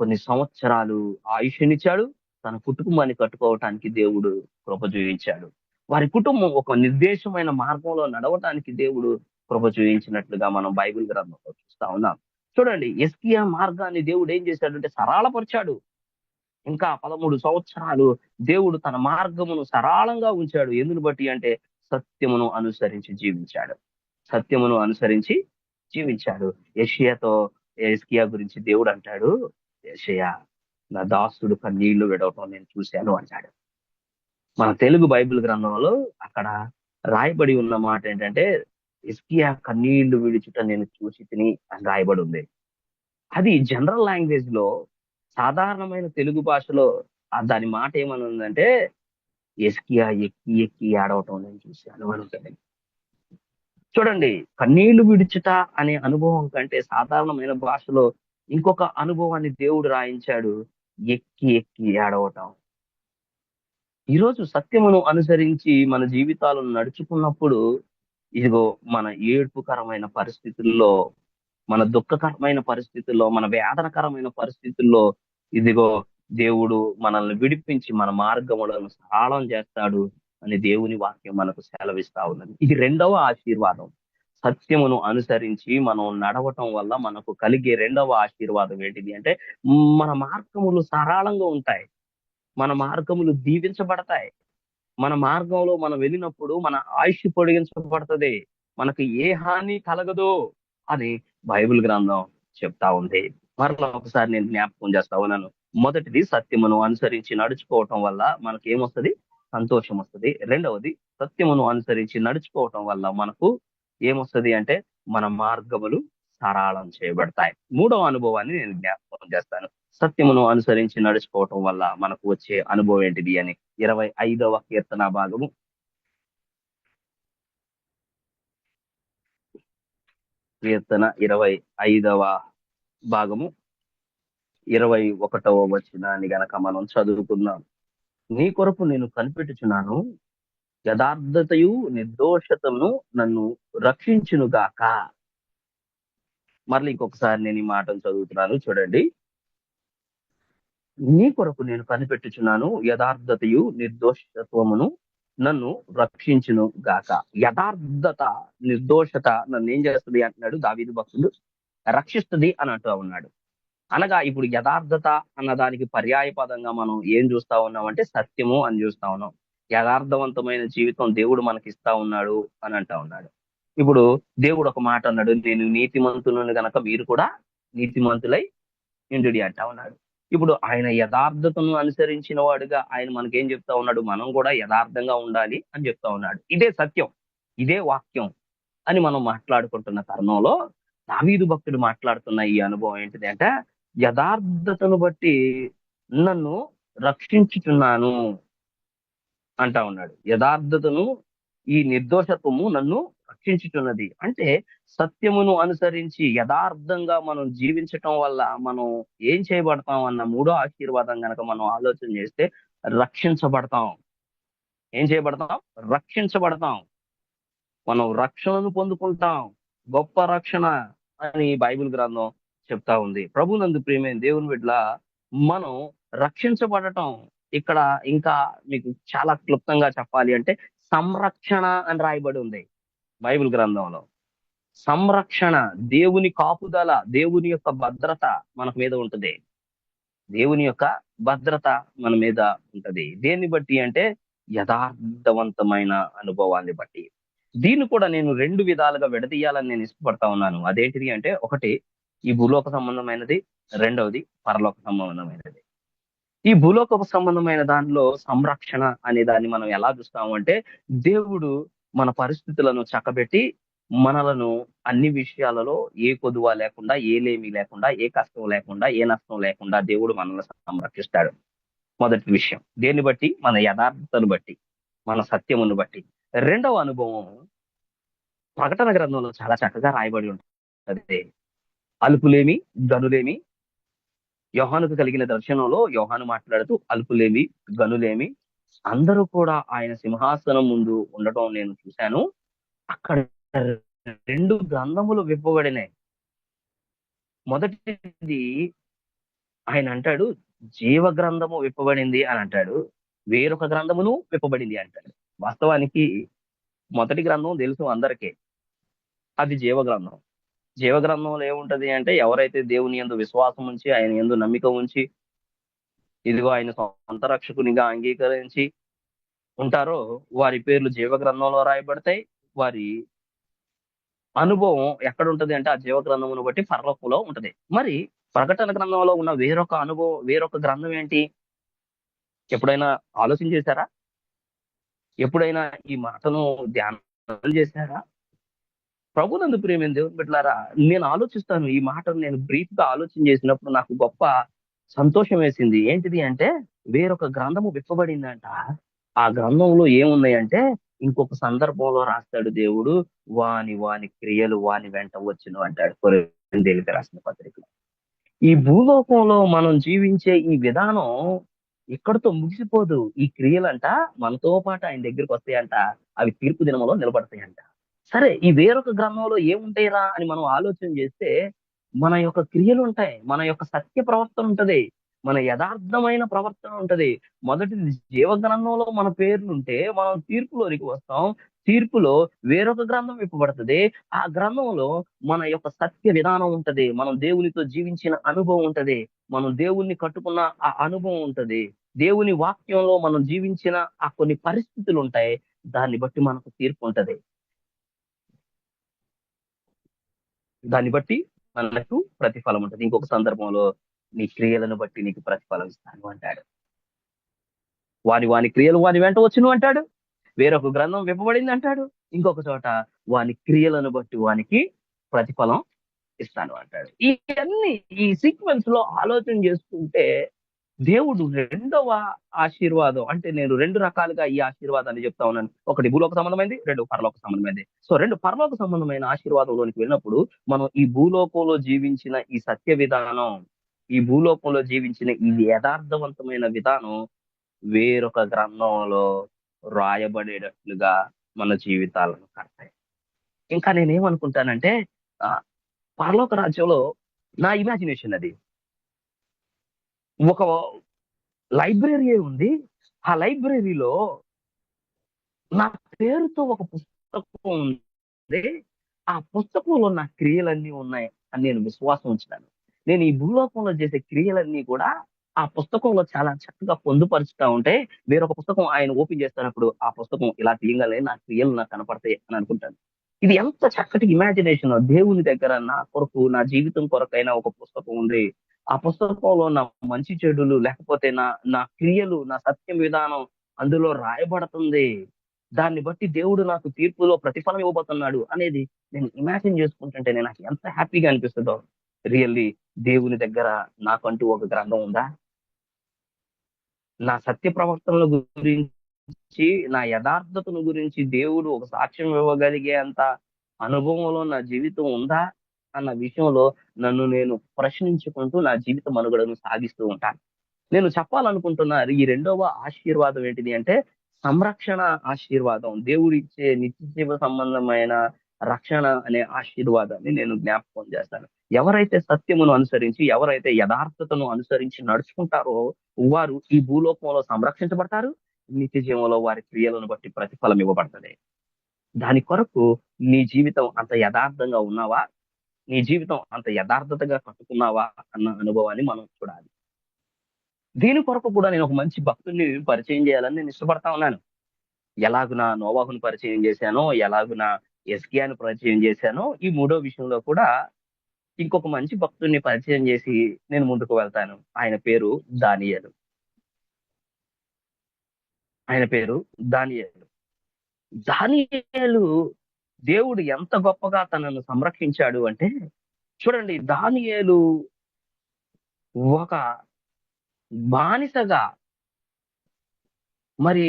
కొన్ని సంవత్సరాలు ఆయుష్నిచ్చాడు. తన కుటుంబాన్ని కట్టుకోవటానికి దేవుడు కృప చూయించాడు. వారి కుటుంబం ఒక నిర్దేశమైన మార్గంలో నడవటానికి దేవుడు కృప చూయించినట్లుగా మనం బైబిల్ గ్రంథంలో చూస్తా ఉన్నాం. చూడండి, హిజ్కియా మార్గాన్ని దేవుడు ఏం చేశాడంటే సరళపరిచాడు. ఇంకా 13 సంవత్సరాలు దేవుడు తన మార్గమును సరళంగా ఉంచాడు. ఎందును బట్టి అంటే, సత్యమును అనుసరించి జీవించాడు. సత్యమును అనుసరించి జీవించాడు. హిజ్కియా గురించి దేవుడు అంటాడు, యెషయా, నా దాసుడు కన్నీళ్లు విడవటం నేను చూశాను అంటాడు. మన తెలుగు బైబిల్ గ్రంథంలో అక్కడ రాయబడి ఉన్న మాట ఏంటంటే, హిజ్కియా కన్నీళ్లు విడుచుట నేను చూసి తిని అని రాయబడి ఉంది. అది జనరల్ లాంగ్వేజ్ లో, సాధారణమైన తెలుగు భాషలో దాని మాట ఏమని ఉందంటే, హిజ్కియా ఎక్కి ఎక్కి ఏడవటం నేను చూశాను అని ఉంటుంది. చూడండి, కన్నీళ్లు విడుచుట అనే అనుభవం కంటే సాధారణమైన భాషలో ఇంకొక అనుభవాన్ని దేవుడు రాయించాడు, ఎక్కి ఎక్కి ఏడవటం. ఈరోజు సత్యమును అనుసరించి మన జీవితాలను నడుచుకున్నప్పుడు, ఇదిగో మన ఏడ్పుకరమైన పరిస్థితుల్లో మన దుఃఖకరమైన పరిస్థితుల్లో, మన వేదనకరమైన పరిస్థితుల్లో ఇదిగో దేవుడు మనల్ని విడిపించి మన మార్గములను సరళం చేస్తాడు అని దేవుని వాక్యం మనకు సెలవిస్తా ఉన్నది. ఇది రెండవ ఆశీర్వాదం. సత్యమును అనుసరించి మనం నడవటం వల్ల మనకు కలిగే రెండవ ఆశీర్వాదం ఏంటిది అంటే, మన మార్గములు సరళంగా ఉంటాయి, మన మార్గములు దీవించబడతాయి. మన మార్గంలో మనం వెళ్ళినప్పుడు మన ఆయుష్ పొడిగించబడుతుంది, మనకు ఏ హాని కలగదు అని బైబిల్ గ్రంథం చెప్తా ఉంది. మరలా ఒకసారి నేను జ్ఞాపకం చేస్తా ఉన్నాను. మొదటిది, సత్యమును అనుసరించి నడుచుకోవటం వల్ల మనకి ఏమొస్తుంది? సంతోషం వస్తుంది. రెండవది, సత్యమును అనుసరించి నడుచుకోవటం వల్ల మనకు ఏమొస్తుంది అంటే, మన మార్గములు సరళం చేయబడతాయి. మూడవ అనుభవాన్ని నేను జ్ఞాపకం చేస్తాను. సత్యమును అనుసరించి నడుచుకోవటం వల్ల మనకు వచ్చే అనుభవం ఏంటిది అని 25వ కీర్తన భాగము 25వ భాగము 21వ వచనాన్ని గనక మనం చదువుకుందాం. నీ కొరకు నేను కనిపెట్టుచున్నాను, యథార్థతయు నిర్దోషతను నన్ను రక్షించునుగాక. మరలి ఇంకొకసారి నేను ఈ మాటను చదువుతున్నాను, చూడండి. నీ కొరకు నేను కనిపెట్టుచున్నాను, యథార్థతయు నిర్దోషత్వమును నన్ను రక్షించును గాక. యథార్థత, నిర్దోషత నన్ను ఏం చేస్తుంది అంటున్నాడు దావీదు భక్తుడు? రక్షిస్తుంది అని అంటూ ఉన్నాడు. అనగా ఇప్పుడు యథార్థత అన్న దానికి పర్యాయ పదంగా మనం ఏం చూస్తా ఉన్నామంటే సత్యము అని చూస్తా ఉన్నాం. యథార్థవంతమైన జీవితం దేవుడు మనకి ఇస్తా ఉన్నాడు అని అంటా ఉన్నాడు. ఇప్పుడు దేవుడు ఒక మాట అన్నాడు, నేను నీతిమంతులను గనక మీరు కూడా నీతిమంతులై ఇండుడి అంటా ఉన్నాడు. ఇప్పుడు ఆయన యథార్థతను అనుసరించిన వాడుగా ఆయన మనకేం చెప్తా ఉన్నాడు? మనం కూడా యథార్థంగా ఉండాలి అని చెప్తా ఉన్నాడు. ఇదే సత్యం, ఇదే వాక్యం అని మనం మాట్లాడుకుంటున్న తరుణంలో దావీదు భక్తుడు మాట్లాడుతున్న ఈ అనుభవం ఏంటిది అంటే, యథార్థతను బట్టి నన్ను రక్షించుచున్నాను అంటా ఉన్నాడు. యథార్థతను, ఈ నిర్దోషత్వము నన్ను రక్షించుచున్నది అంటే, సత్యమును అనుసరించి యథార్థంగా మనం జీవించటం వల్ల మనం ఏం చేయబడతాం అన్న మూడో ఆశీర్వాదం గనక మనం ఆలోచన చేస్తే, రక్షించబడతాం. ఏం చేయబడతాం? రక్షించబడతాం. మనం రక్షణను పొందుకుంటాం. గొప్ప రక్షణ అని బైబిల్ గ్రంథం చెప్తా ఉంది. ప్రభునందు ప్రియమైన దేవుని బిడ్డల, మనం రక్షించబడటం ఇక్కడ ఇంకా మీకు చాలా క్లుప్తంగా చెప్పాలి అంటే సంరక్షణ అని రాయబడి ఉంది బైబిల్ గ్రంథంలో. సంరక్షణ, దేవుని కాపుదల, దేవుని యొక్క భద్రత మన మీద ఉంటుంది. దేవుని యొక్క భద్రత మన మీద ఉంటది. దేన్ని బట్టి అంటే యథార్థవంతమైన అనుభవాన్ని బట్టి. దీన్ని కూడా నేను రెండు విధాలుగా విడదీయాలని నేను ఇష్టపడతా ఉన్నాను. అదేంటిది అంటే, ఒకటి ఈ భూలోక సంబంధమైనది, రెండవది పరలోక సంబంధమైనది. ఈ భూలోక సంబంధమైన దానిలో సంరక్షణ అనే దాన్ని మనం ఎలా చూస్తాము అంటే, దేవుడు మన పరిస్థితులను చక్కబెట్టి మనలను అన్ని విషయాలలో ఏ కొదువ లేకుండా, ఏ లేమి లేకుండా, ఏ కష్టం లేకుండా, ఏ నష్టం లేకుండా దేవుడు మనల్ని సంరక్షిస్తాడు. మొదటి విషయం దేన్ని బట్టి? మన యథార్థతను బట్టి, మన సత్యమును బట్టి. రెండవ అనుభవం ప్రకటన గ్రంథంలో చాలా చక్కగా రాయబడి ఉంటుంది. అలుపులేమి, గనులేమి. యోహానుకు కలిగిన దర్శనంలో యోహాను మాట్లాడుతూ అలుపులేమి, గనులేమి అందరూ కూడా ఆయన సింహాసనం ముందు ఉండటం నేను చూశాను. అక్కడ రెండు గ్రంథములు విప్పబడినాయి. మొదటిది ఆయన అంటాడు, జీవ గ్రంథము విప్పబడింది అని అంటాడు. వేరొక గ్రంథమును విప్పబడింది అంటాడు. వాస్తవానికి మొదటి గ్రంథం తెలుసు అందరికీ, అది జీవ గ్రంథం. జీవ గ్రంథంలో ఏముంటది అంటే, ఎవరైతే దేవుని యందు విశ్వాసం ఉంచి, ఆయన యందు నమ్మిక ఉంచి, ఇదిగో ఆయన సొంత రక్షకునిగా అంగీకరించి ఉంటారో వారి పేర్లు జీవ గ్రంథంలో రాయబడతాయి. వారి అనుభవం ఎక్కడ ఉంటది అంటే, ఆ జీవ గ్రంథమును బట్టి పరలోకంలో ఉంటది. మరి ప్రకటన గ్రంథంలో ఉన్న వేరొక అనుభవం, వేరొక గ్రంథం ఏంటి? ఎప్పుడైనా ఆలోచన చేశారా? ఎప్పుడైనా ఈ మాటను ధ్యానం చేశారా? ప్రభునందు ప్రియమైన దేవుని బిడ్డలారా, నేను ఆలోచిస్తాను ఈ మాటను. నేను బ్రీఫ్ గా ఆలోచన చేసినప్పుడు నాకు గొప్ప సంతోషం వేసింది. ఏంటిది అంటే, వేరొక గ్రంథము విప్పబడిందంట. ఆ గ్రంథంలో ఏమున్నాయంటే, ఇంకొక సందర్భంలో రాస్తాడు దేవుడు, వాని వాని క్రియలు వాని వెంట వచ్చును అంటాడు కొరింథీయులకు రాసిన పత్రికలో. ఈ భూలోకంలో మనం జీవించే ఈ విధానం ఇక్కడితో ముగిసిపోదు. ఈ క్రియలంట మనతో పాటు ఆయన దగ్గరికి వస్తాయంట. అవి తీర్పు దినములో నిలబడతాయంట. సరే, ఈ వేరొక గ్రంథంలో ఏముంటాయిరా అని మనం ఆలోచన చేస్తే, మన యొక్క క్రియలు ఉంటాయి, మన యొక్క సత్య ప్రవర్తన ఉంటది, మన యథార్థమైన ప్రవర్తన ఉంటది. మొదటిది జీవగ్రంథంలో మన పేర్లు ఉంటే మనం తీర్పులోనికి వస్తాం. తీర్పులో వేరొక గ్రంథం విప్పబడుతుంది. ఆ గ్రంథంలో మన యొక్క సత్య విధానం ఉంటది, మనం దేవునితో జీవించిన అనుభవం ఉంటది, మనం దేవుణ్ణి కట్టుకున్న ఆ అనుభవం ఉంటది, దేవుని వాక్యంలో మనం జీవించిన ఆ కొన్ని పరిస్థితులు ఉంటాయి. దాన్ని బట్టి మనకు తీర్పు ఉంటది. దాన్ని బట్టి మనకు ప్రతిఫలం ఉంటది. ఇంకొక సందర్భంలో నీ క్రియలను బట్టి నీకు ప్రతిఫలం ఇస్తాను అంటాడు. వాని క్రియలు వాని వెంట వచ్చును అంటాడు. వేరొక గ్రంథం విప్పబడింది అంటాడు. ఇంకొక చోట వాని క్రియలను బట్టి వానికి ప్రతిఫలం ఇస్తాను అంటాడు. ఇవన్నీ ఈ సీక్వెన్స్ లో ఆలోచన చేసుకుంటే దేవుడు రెండవ ఆశీర్వాదం, అంటే నేను రెండు రకాలుగా ఈ ఆశీర్వాదాన్ని చెప్తా ఉన్నాను. ఒకటి భూలోక సంబంధమైంది, రెండు పరలోక సంబంధమైంది. సో రెండు పరలోక సంబంధమైన ఆశీర్వాదంలోనికి వెళ్ళినప్పుడు మనం ఈ భూలోకంలో జీవించిన ఈ సత్య విధానం, ఈ భూలోకంలో జీవించిన ఈ యథార్థవంతమైన విధానం వేరొక గ్రంథంలో రాయబడేటట్లుగా మన జీవితాలను కడతాయి. ఇంకా నేనేమనుకుంటానంటే ఆ పరలోక రాజ్యంలో నా ఇమాజినేషన్ అది ఒక లైబ్రరీ ఉంది. ఆ లైబ్రరీలో నా పేరుతో ఒక పుస్తకం ఉంది. ఆ పుస్తకంలో నా క్రియలన్నీ ఉన్నాయి అని నేను విశ్వాసం ఉంచుతాను. నేను ఈ భూలోకంలో చేసే క్రియలన్నీ కూడా ఆ పుస్తకంలో చాలా చక్కగా పొందుపరుచుతా ఉంటే, వేరొక పుస్తకం ఆయన ఓపెన్ చేస్తున్నప్పుడు ఆ పుస్తకం ఇలా తీయగానే నా క్రియలు నాకు కనపడతాయి అని అనుకుంటాను. ఇది ఎంత చక్కటి ఇమాజినేషన్! దేవుని దగ్గర నా కొరకు, నా జీవితం కొరకైనా ఒక పుస్తకం ఉంది. ఆ పుస్తకంలో నా మంచి చెడులు, లేకపోతే నా నా క్రియలు, నా సత్యం విధానం అందులో రాయబడుతుంది. దాన్ని బట్టి దేవుడు నాకు తీర్పులో ప్రతిఫలం ఇవ్వబోతున్నాడు అనేది నేను ఇమాజిన్ చేసుకుంటుంటే నాకు ఎంత హ్యాపీగా అనిపిస్తుందో. రియల్లీ దేవుని దగ్గర నాకంటూ ఒక గ్రంథం ఉందా? నా సత్య ప్రవర్తనల గురించి, నా యథార్థతను గురించి దేవుడు ఒక సాక్ష్యం ఇవ్వగలిగే అంత అనుభవంలో నా జీవితం ఉందా అన్న విషయంలో నన్ను నేను ప్రశ్నించుకుంటూ నా జీవిత మనుగడను సాగిస్తూ ఉంటాను. నేను చెప్పాలనుకుంటున్న ఈ రెండవ ఆశీర్వాదం ఏంటిది అంటే సంరక్షణ ఆశీర్వాదం. దేవుడిచ్చే నిత్య జీవ సంబంధమైన రక్షణ అనే ఆశీర్వాదాన్ని నేను జ్ఞాపకం చేస్తాను. ఎవరైతే సత్యమును అనుసరించి, ఎవరైతే యథార్థతను అనుసరించి నడుచుకుంటారో వారు ఈ భూలోకంలో సంరక్షించబడతారు. నిత్య జీవంలో వారి క్రియలను బట్టి ప్రతిఫలం ఇవ్వబడుతుంది. దాని కొరకు నీ జీవితం అంత యథార్థంగా ఉన్నావా? నీ జీవితం అంత యథార్థతగా కట్టుకున్నావా అన్న అనుభవాన్ని మనం చూడాలి. దీని కొరకు కూడా నేను ఒక మంచి భక్తుడిని పరిచయం చేయాలని నేను ఇష్టపడతా ఉన్నాను. ఎలాగున నోవాహును పరిచయం చేశానో, ఎలాగున హిజ్కియాను పరిచయం చేశానో, ఈ మూడో విషయంలో కూడా ఇంకొక మంచి భక్తుడిని పరిచయం చేసి నేను ముందుకు వెళ్తాను. ఆయన పేరు దానియేలు. ఆయన పేరు దానియేలు. దానియేలు దేవుడు ఎంత గొప్పగా తనను సంరక్షించాడు అంటే, చూడండి, దానియేలు ఒక బానిసగా మరి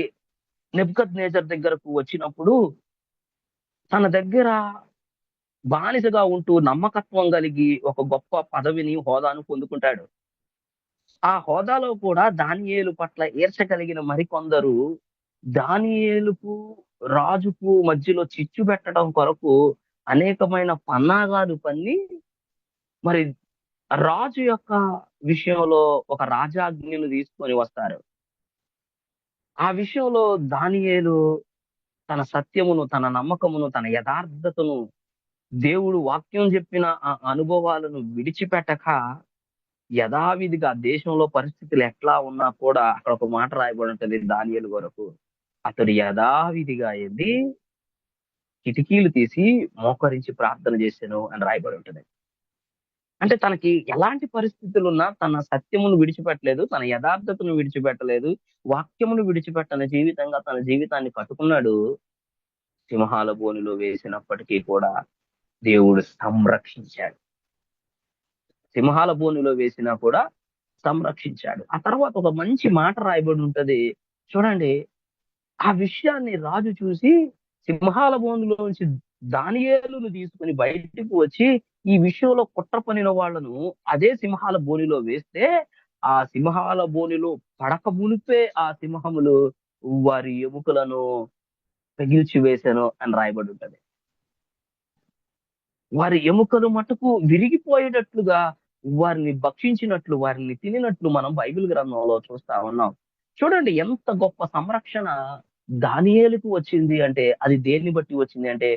నెబుకద్నెజర్ దగ్గరకు వచ్చినప్పుడు తన దగ్గర బానిసగా ఉంటూ నమ్మకత్వం కలిగి ఒక గొప్ప పదవిని, హోదాను పొందుకుంటాడు. ఆ హోదాలో కూడా దానియేలు పట్ల ఈర్ష్య కలిగిన మరికొందరు దానియేలుకు, రాజుకు మధ్యలో చిచ్చు పెట్టడం కొరకు అనేకమైన పన్నాగాలు పన్ని మరి రాజు యొక్క విషయంలో ఒక రాజాజ్ఞను తీసుకొని వస్తారు. ఆ విషయంలో దానియేలు తన సత్యమును, తన నమ్మకమును, తన యథార్థతను, దేవుడు వాక్యం చెప్పిన ఆ అనుభవాలను విడిచిపెట్టక యథావిధిగా దేశంలో పరిస్థితులు ఎట్లా ఉన్నా కూడా అక్కడ ఒక మాట రాయబడి ఉంటది దానియేలు వరకు. అతడు యథావిధిగా వెళ్ళి కిటికీలు తీసి మోకరించి ప్రార్థన చేశాను అని రాయబడి ఉంటది. అంటే తనకి ఎలాంటి పరిస్థితులున్నా తన సత్యమును విడిచిపెట్టలేదు, తన యథార్థతను విడిచిపెట్టలేదు, వాక్యమును విడిచిపెట్టని జీవితంగా తన జీవితాన్ని కట్టుకున్నాడు. సింహాల బోనులో వేసినప్పటికీ కూడా దేవుడు సంరక్షించాడు. సింహాల బోనులో వేసినా కూడా సంరక్షించాడు. ఆ తర్వాత ఒక మంచి మాట రాయబడి ఉంటది. చూడండి, ఆ విషయాన్ని రాజు చూసి సింహాల బోనులోంచి దానియేలును తీసుకుని బయటికి వచ్చి ఈ విషయంలో కుట్ర పనిన వాళ్ళను అదే సింహాల బోనిలో వేస్తే ఆ సింహాల బోనిలో పడక మునిపే ఆ సింహములు వారి ఎముకలను పెగిల్చి వేశాను అని రాయబడి ఉంటది. వారి ఎముకలు మటుకు విరిగిపోయేటట్లుగా వారిని భక్షించినట్లు, వారిని తినినట్లు మనం బైబిల్ గ్రంథంలో చూస్తా ఉన్నాం. చూడండి ఎంత గొప్ప సంరక్షణ దానియేలుకు వచ్చింది అంటే అది దేన్ని బట్టి వచ్చింది అంటే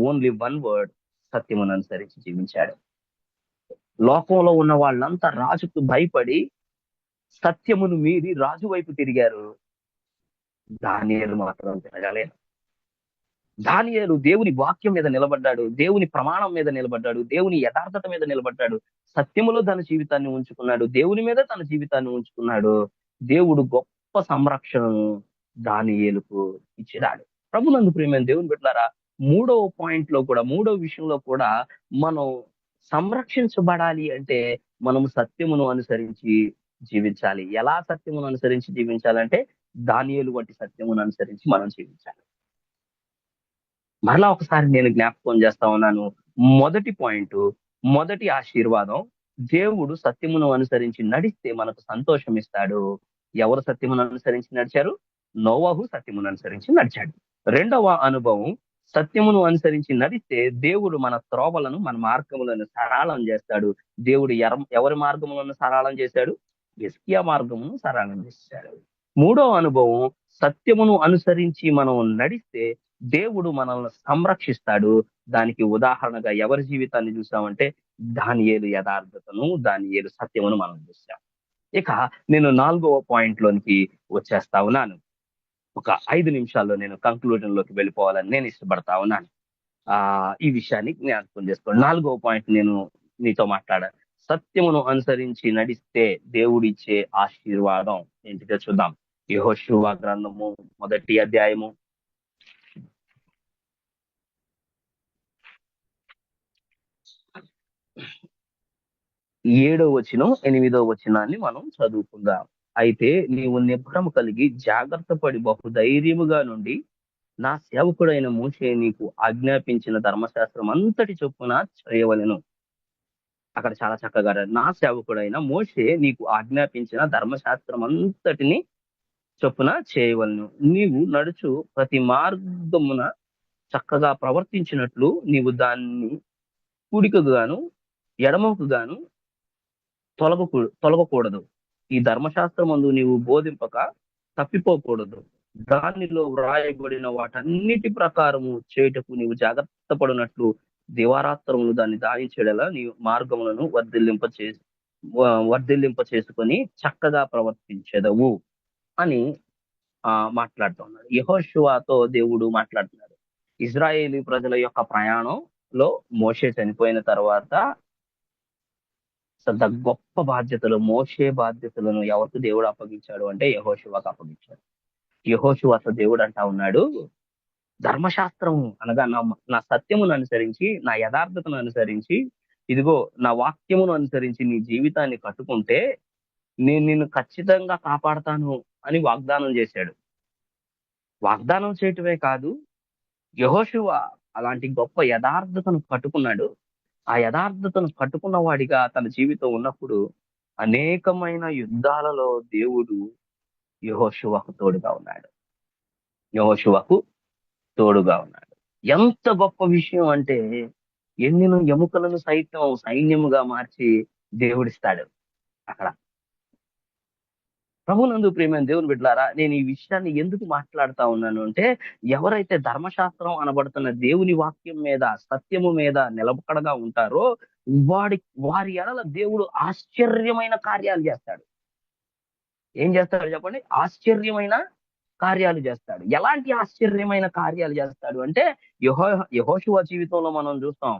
ఓన్లీ వన్ వర్డ్, సత్యమును అనుసరించి జీవించాడు. లోకంలో ఉన్న వాళ్ళంతా రాజుకు భయపడి సత్యమును మీరి రాజు వైపు తిరిగారు. దానియేలు మాత్రం తిరగలేదు. దానియేలు దేవుని వాక్యం మీద నిలబడ్డాడు, దేవుని ప్రమాణం మీద నిలబడ్డాడు, దేవుని యథార్థత మీద నిలబడ్డాడు, సత్యములో తన జీవితాన్ని ఉంచుకున్నాడు, దేవుని మీద తన జీవితాన్ని ఉంచుకున్నాడు. దేవుడు గొప్ప సంరక్షణను దానియేలుకు ఇచ్చినాడు. ప్రభునందు ప్రియమైన దేవుని బిడ్డలారా, మూడవ పాయింట్ లో కూడా, మూడవ విషయంలో కూడా మనం సంరక్షించబడాలి అంటే మనం సత్యమును అనుసరించి జీవించాలి. ఎలా సత్యమును అనుసరించి జీవించాలంటే దానియేలు వంటి సత్యమును అనుసరించి మనం జీవించాలి. మరలా ఒకసారి నేను జ్ఞాపకం చేస్తా ఉన్నాను. మొదటి పాయింట్, మొదటి ఆశీర్వాదం, దేవుడు సత్యమును అనుసరించి నడిస్తే మనకు సంతోషం ఇస్తాడు. ఎవరు సత్యమును అనుసరించి నడిచారు? నోవహు సత్యమును అనుసరించి నడిచాడు. రెండవ అనుభవం, సత్యమును అనుసరించి నడిస్తే దేవుడు మన త్రోవలను, మన మార్గములను సరళం చేస్తాడు. దేవుడు ఎవరి మార్గములను సరళం చేశాడు? హిజ్కియా మార్గమును సరళం చేశాడు. మూడవ అనుభవం, సత్యమును అనుసరించి మనం నడిస్తే దేవుడు మనల్ని సంరక్షిస్తాడు. దానికి ఉదాహరణగా ఎవరి జీవితాన్ని చూసామంటే దానియేలు యథార్థతను, దానియేలు సత్యమును మనం చూసాం. ఇక నేను 4వ పాయింట్ లోనికి వచ్చేస్తా ఉన్నాను. ఒక 5 నిమిషాల్లో నేను కంక్లూజన్ లోకి వెళ్ళిపోవాలని నేను ఇష్టపడతా ఉన్నాను. ఈ విషయాన్ని జ్ఞాపకం చేసుకోండి. 4వ పాయింట్ నేను నీతో మాట్లాడాను. సత్యమును అనుసరించి నడిస్తే దేవుడిచ్చే ఆశీర్వాదం ఏంటిదో చూద్దాం. యెహోషువ గ్రంథము 1వ అధ్యాయము 7వ వచనం 8వ వచనాన్ని మనం చదువుకుందాం. అయితే నీవు నిబ్బరము కలిగి జాగ్రత్త పడి బహుధైర్యముగా నుండి నా సేవకుడైన మోషే నీకు ఆజ్ఞాపించిన ధర్మశాస్త్రం అంతటి చొప్పున చేయవలెను. అక్కడ చాలా చక్కగా నా సేవకుడైన మోషే నీకు ఆజ్ఞాపించిన ధర్మశాస్త్రం అంతటిని చొప్పున చేయవలను. నీవు నడుచు ప్రతి మార్గమున చక్కగా ప్రవర్తించినట్లు నీవు దాన్ని కుడికకు గాను ఎడమకు గాను తొలగకూడదు. ఈ ధర్మశాస్త్రమందు నీవు బోధింపక తప్పిపోకూడదు. దానిలో వ్రాయబడిన వాటన్నిటి ప్రకారము చేయుటకు నీవు జాగ్రత్త పడినట్లు దివారాత్రములు దాన్ని దాయించేలా నీ మార్గములను వర్ధిల్లింప చేసుకొని చక్కగా ప్రవర్తించెదవు అని మాట్లాడుతూ ఉన్నాడు. యెహోషువతో దేవుడు మాట్లాడుతున్నాడు. ఇజ్రాయేలీ ప్రజల యొక్క ప్రయాణంలో మోషే చనిపోయిన తర్వాత గొప్ప బాధ్యతలు, మోషే బాధ్యతలను ఎవరికి దేవుడు అప్పగించాడు అంటే యెహోషువకు అప్పగించాడు. యెహోషువతో దేవుడు అంటా ఉన్నాడు, ధర్మశాస్త్రం అనగా నా సత్యమును అనుసరించి, నా యథార్థతను అనుసరించి, ఇదిగో నా వాక్యమును అనుసరించి నీ జీవితాన్ని కట్టుకుంటే నేను నిన్ను ఖచ్చితంగా కాపాడతాను అని వాగ్దానం చేశాడు. వాగ్దానం చేయటమే కాదు, యెహోషువ అలాంటి గొప్ప యథార్థతను కట్టుకున్నాడు. ఆ యథార్థతను కట్టుకున్న వాడిగా తన జీవితం ఉన్నప్పుడు అనేకమైన యుద్ధాలలో దేవుడు యెహోషువకు తోడుగా ఉన్నాడు. యెహోషువకు తోడుగా ఉన్నాడు. ఎంత గొప్ప విషయం అంటే ఎన్నిన ఎముకలను సైతం సైన్యముగా మార్చి దేవుడిస్తాడు. అక్కడ ప్రభునందు ప్రియమైన దేవుని బిడ్డలారా, నేను ఈ విషయాన్ని ఎందుకు మాట్లాడుతా ఉన్నాను అంటే, ఎవరైతే ధర్మశాస్త్రం అనబడుతున్న దేవుని వాక్యం మీద, సత్యము మీద నిలబడగా ఉంటారో వారి ఎడల దేవుడు ఆశ్చర్యమైన కార్యాలు చేస్తాడు. ఏం చేస్తాడు చెప్పండి? ఆశ్చర్యమైన కార్యాలు చేస్తాడు. ఎలాంటి ఆశ్చర్యమైన కార్యాలు చేస్తాడు అంటే యెహోషువ జీవితంలో మనం చూస్తాం.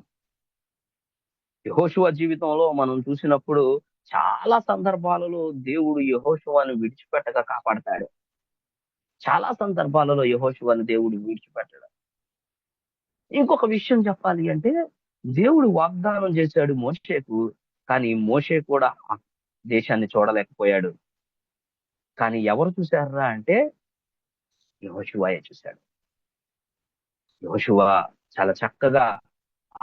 యెహోషువ జీవితంలో మనం చూసినప్పుడు చాలా సందర్భాలలో దేవుడు యెహోషువను విడిచిపెట్టక కాపాడతాడు. చాలా సందర్భాలలో యెహోషువను దేవుడు విడిచిపెట్టడు. ఇంకొక విషయం చెప్పాలి అంటే, దేవుడు వాగ్దానం చేశాడు మోషేకు, కానీ మోషే కూడా ఆ దేశాన్ని చూడలేకపోయాడు. కానీ ఎవరు చూశారా అంటే యెహోషువయే చూశాడు. యెహోషువ చాలా చక్కగా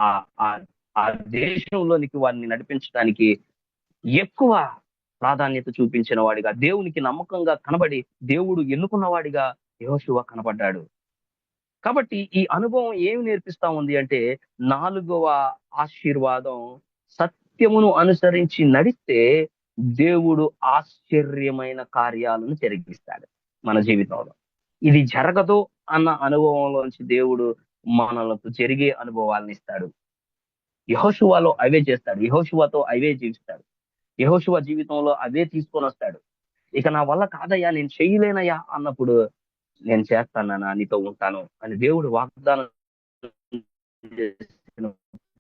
ఆ ఆ ఆ దేశంలోనికి వారిని నడిపించడానికి ఎక్కువ ప్రాధాన్యత చూపించిన వాడిగా, దేవునికి నమ్మకంగా కనబడి దేవుడు ఎన్నుకున్న వాడిగా యెహోషువ కనబడ్డాడు. కాబట్టి ఈ అనుభవం ఏమి నేర్పిస్తా ఉంది అంటే 4వ ఆశీర్వాదం, సత్యమును అనుసరించి నడిస్తే దేవుడు ఆశ్చర్యమైన కార్యాలను జరిగిస్తాడు మన జీవితంలో. ఇది జరగదు అన్న అనుభవంలోంచి దేవుడు మనలకు జరిగే అనుభవాలను ఇస్తాడు. యెహోషువలో అవే చేస్తాడు. యెహోషువతో అవే జీవిస్తాడు. యెహోషువ జీవితంలో అవే తీసుకొని వస్తాడు. ఇక నా వల్ల కాదయ్యా, నేను చేయలేనయ్యా అన్నప్పుడు, నేను చేస్తాను నాన్న, నీతో ఉంటాను అని దేవుడు వాగ్దానం చేసిన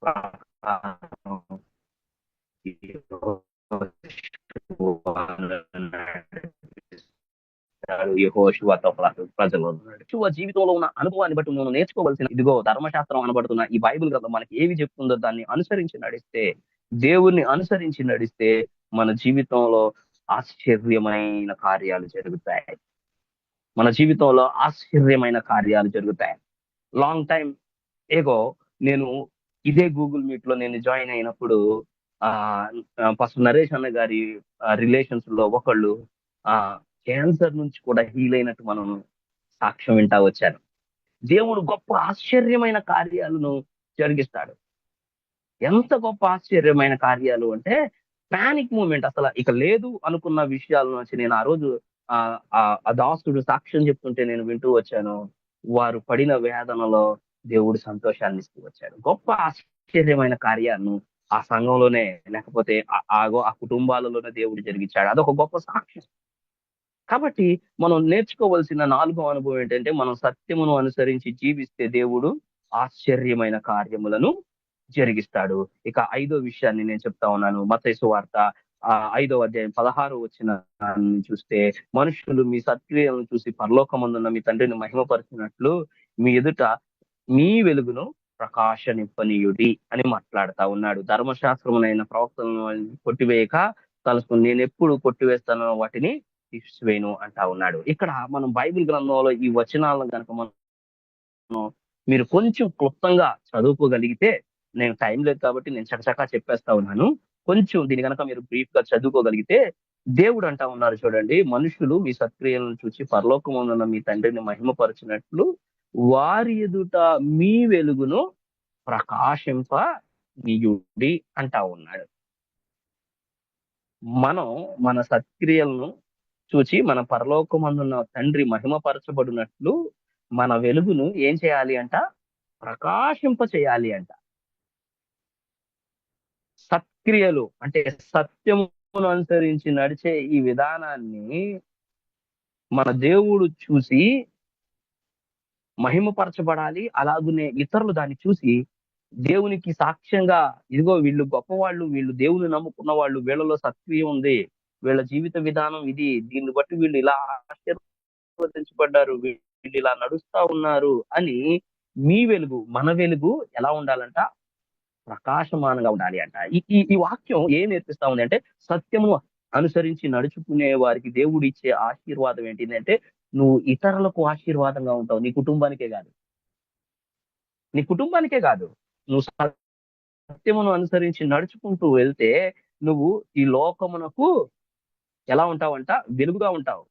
ప్రకారం యెహోషువతో ప్రజలు యెహోషువ జీవితంలో ఉన్న అనుభవాన్ని బట్టి మనం నేర్చుకోవాల్సిన, ఇదిగో ధర్మశాస్త్రం అనబడుతున్న ఈ బైబిల్ గ్రంథం మనకి ఏవి చెప్తుందో దాన్ని అనుసరించి నడిస్తే, దేవుణ్ణి అనుసరించి నడిస్తే మన జీవితంలో ఆశ్చర్యమైన కార్యాలు జరుగుతాయి. మన జీవితంలో ఆశ్చర్యమైన కార్యాలు జరుగుతాయి. లాంగ్ టైం ఏగో నేను ఇదే గూగుల్ మీట్ లో నేను జాయిన్ అయినప్పుడు ఆ ఫస్ట్ నరేష్ అన్న గారి రిలేషన్స్ లో ఒకళ్ళు ఆ క్యాన్సర్ నుంచి కూడా హీల్ అయినట్టు మనం సాక్ష్యం వింటా వచ్చాను. దేవుడు గొప్ప ఆశ్చర్యమైన కార్యాలను జరిగిస్తాడు. ఎంత గొప్ప ఆశ్చర్యమైన కార్యాలు అంటే, పానిక్ మూమెంట్, అసలు ఇక లేదు అనుకున్న విషయాల నుంచి నేను ఆ రోజు ఆ ఆ దాసుడు సాక్ష్యం చెప్తుంటే నేను వింటూ వచ్చాను. వారు పడిన వేదనలో దేవుడు సంతోషాన్ని ఇస్తూ వచ్చాడు. గొప్ప ఆశ్చర్యమైన కార్యాలను ఆ సంఘంలోనే, లేకపోతే ఆ కుటుంబాలలోనే దేవుడు జరిగించాడు. అదొక గొప్ప సాక్ష్యం. కాబట్టి మనం నేర్చుకోవాల్సిన 4వ అనుభవం ఏంటంటే, మనం సత్యమును అనుసరించి జీవిస్తే దేవుడు ఆశ్చర్యమైన కార్యములను జరిగిస్తాడు. ఇక 5వ విషయాన్ని నేను చెప్తా ఉన్నాను. మత్తయి సువార్త 5వ అధ్యాయం 16వ వచనాన్ని చూస్తే, మనుషులు మీ సత్క్రియలను చూసి పరలోకమందున్న మీ తండ్రిని మహిమపరిచినట్లు మీ ఎదుట మీ వెలుగును ప్రకాశనింపనీయుడి అని మాట్లాడుతా ఉన్నాడు. ధర్మశాస్త్రమునైన ప్రవక్తలను కొట్టివేయక తలుసుకుని, నేను ఎప్పుడు కొట్టివేస్తానో వాటిని తీసివేయను అంటా ఉన్నాడు. ఇక్కడ మనం బైబిల్ గ్రంథంలో ఈ వచనాలను కనుక మనం మీరు కొంచెం క్లుప్తంగా చదువుకోగలిగితే, నేను టైం లేదు కాబట్టి నేను చకచకా చెప్పేస్తా ఉన్నాను. కొంచెం దీని కనుక మీరు బ్రీఫ్ గా చదువుకోగలిగితే, దేవుడు అంటా ఉన్నారు చూడండి, మనుషులు మీ సత్క్రియలను చూసి పరలోకమున్న మీ తండ్రిని మహిమపరచినట్లు వారి ఎదుట మీ వెలుగును ప్రకాశింప నీయుడి అంటా ఉన్నాడు. మనం మన సత్క్రియలను చూచి మన పరలోకమందున్న తండ్రి మహిమపరచబడినట్లు మన వెలుగును ఏం చేయాలి అంట? ప్రకాశింప చేయాలి అంట. సత్క్రియలు అంటే సత్యమును అనుసరించి నడిచే ఈ విధానాన్ని మన దేవుడు చూసి మహిమపరచబడాలి. అలాగనే ఇతరులు దాన్ని చూసి దేవునికి సాక్ష్యంగా, ఇదిగో వీళ్ళు గొప్పవాళ్ళు, వీళ్ళు దేవుని నమ్ముకున్న వాళ్ళు, వీళ్ళలో సత్క్రియ ఉంది, వీళ్ళ జీవిత విధానం ఇది, దీన్ని బట్టి వీళ్ళు ఇలా ఆశీర్వదించబడ్డారు, వీళ్ళు ఇలా నడుస్తా ఉన్నారు అని మీ వెలుగు, మన వెలుగు ఎలా ఉండాలంట? ప్రకాశమానంగా ఉండాలి అంట. ఈ ఈ ఈ వాక్యం ఏం నేర్పిస్తా ఉంది అంటే, సత్యమును అనుసరించి నడుచుకునే వారికి దేవుడు ఇచ్చే ఆశీర్వాదం ఏంటిదంటే, నువ్వు ఇతరులకు ఆశీర్వాదంగా ఉంటావు. నీ కుటుంబానికే కాదు, నీ కుటుంబానికే కాదు, నువ్వు సత్యమును అనుసరించి నడుచుకుంటూ వెళ్తే నువ్వు ఈ లోకమునకు ఎలా ఉంటావంట? వెలుగుగా ఉంటావు.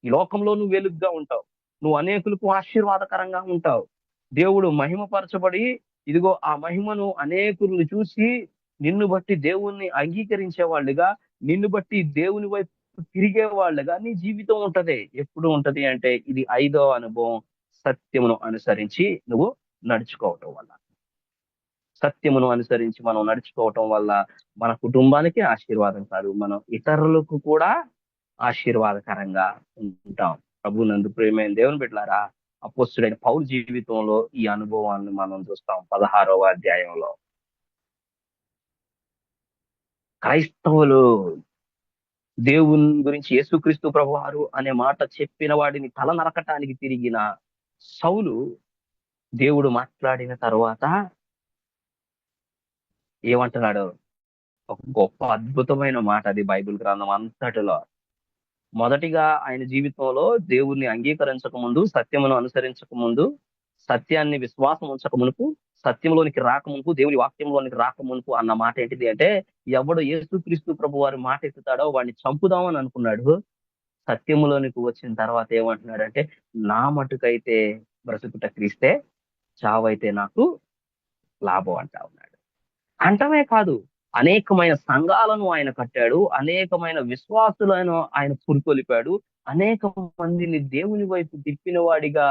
ఈ లోకంలో నువ్వు వెలుగుగా ఉంటావు. నువ్వు అనేకులకు ఆశీర్వాదకరంగా ఉంటావు. దేవుడు మహిమపరచబడి, ఇదిగో ఆ మహిమను అనేకులు చూసి నిన్ను బట్టి దేవుణ్ణి అంగీకరించే వాళ్ళుగా, నిన్ను బట్టి దేవుని వైపు తిరిగే వాళ్ళుగా నీ జీవితం ఉంటది. ఎప్పుడు ఉంటది అంటే, ఇది 5వ అనుభవం, సత్యమును అనుసరించి నువ్వు నడుచుకోవటం వల్ల. సత్యమును అనుసరించి మనం నడుచుకోవటం వల్ల మన కుటుంబానికి ఆశీర్వాదం కాదు, మనం ఇతరులకు కూడా ఆశీర్వాదకరంగా ఉంటాం. ప్రభునందు ప్రియమైన దేవుని బిడ్డలారా, అపోస్తుడైన పౌలు జీవితంలో ఈ అనుభవాన్ని మనం చూస్తాం 16వ అధ్యాయంలో. క్రైస్తవులు దేవుని గురించి యేసుక్రీస్తు ప్రభువారు అనే మాట చెప్పిన వాడిని తల నరకటానికి తిరిగిన సౌలు, దేవుడు మాట్లాడిన తర్వాత ఏమంటున్నాడు? ఒక గొప్ప అద్భుతమైన మాట అది బైబిల్ గ్రంథం అంతటిలో. మొదటిగా ఆయన జీవితంలో దేవుణ్ణి అంగీకరించక ముందు, సత్యమును అనుసరించక ముందు, సత్యాన్ని విశ్వాసం ఉంచక మునుపు, సత్యంలోనికి రాక మునుపు, దేవుని వాక్యంలోనికి రాక మునుపు అన్న మాట ఏంటిది అంటే, ఎవడు యేసుక్రీస్తు ప్రభు వారి మాట ఎత్తుతాడో వాడిని చంపుదామని అనుకున్నాడు. సత్యములోనికి వచ్చిన తర్వాత ఏమంటున్నాడంటే, నా మటుకైతే బ్రతుకుట క్రీస్తే, చావైతే నాకు లాభం అంటా ఉన్నాడు. అంటమే కాదు, అనేకమైన సంఘాలను ఆయన కట్టాడు, అనేకమైన విశ్వాసులను ఆయన పురికొలిపాడు, అనేక మందిని దేవుని వైపు తిప్పిన వాడిగా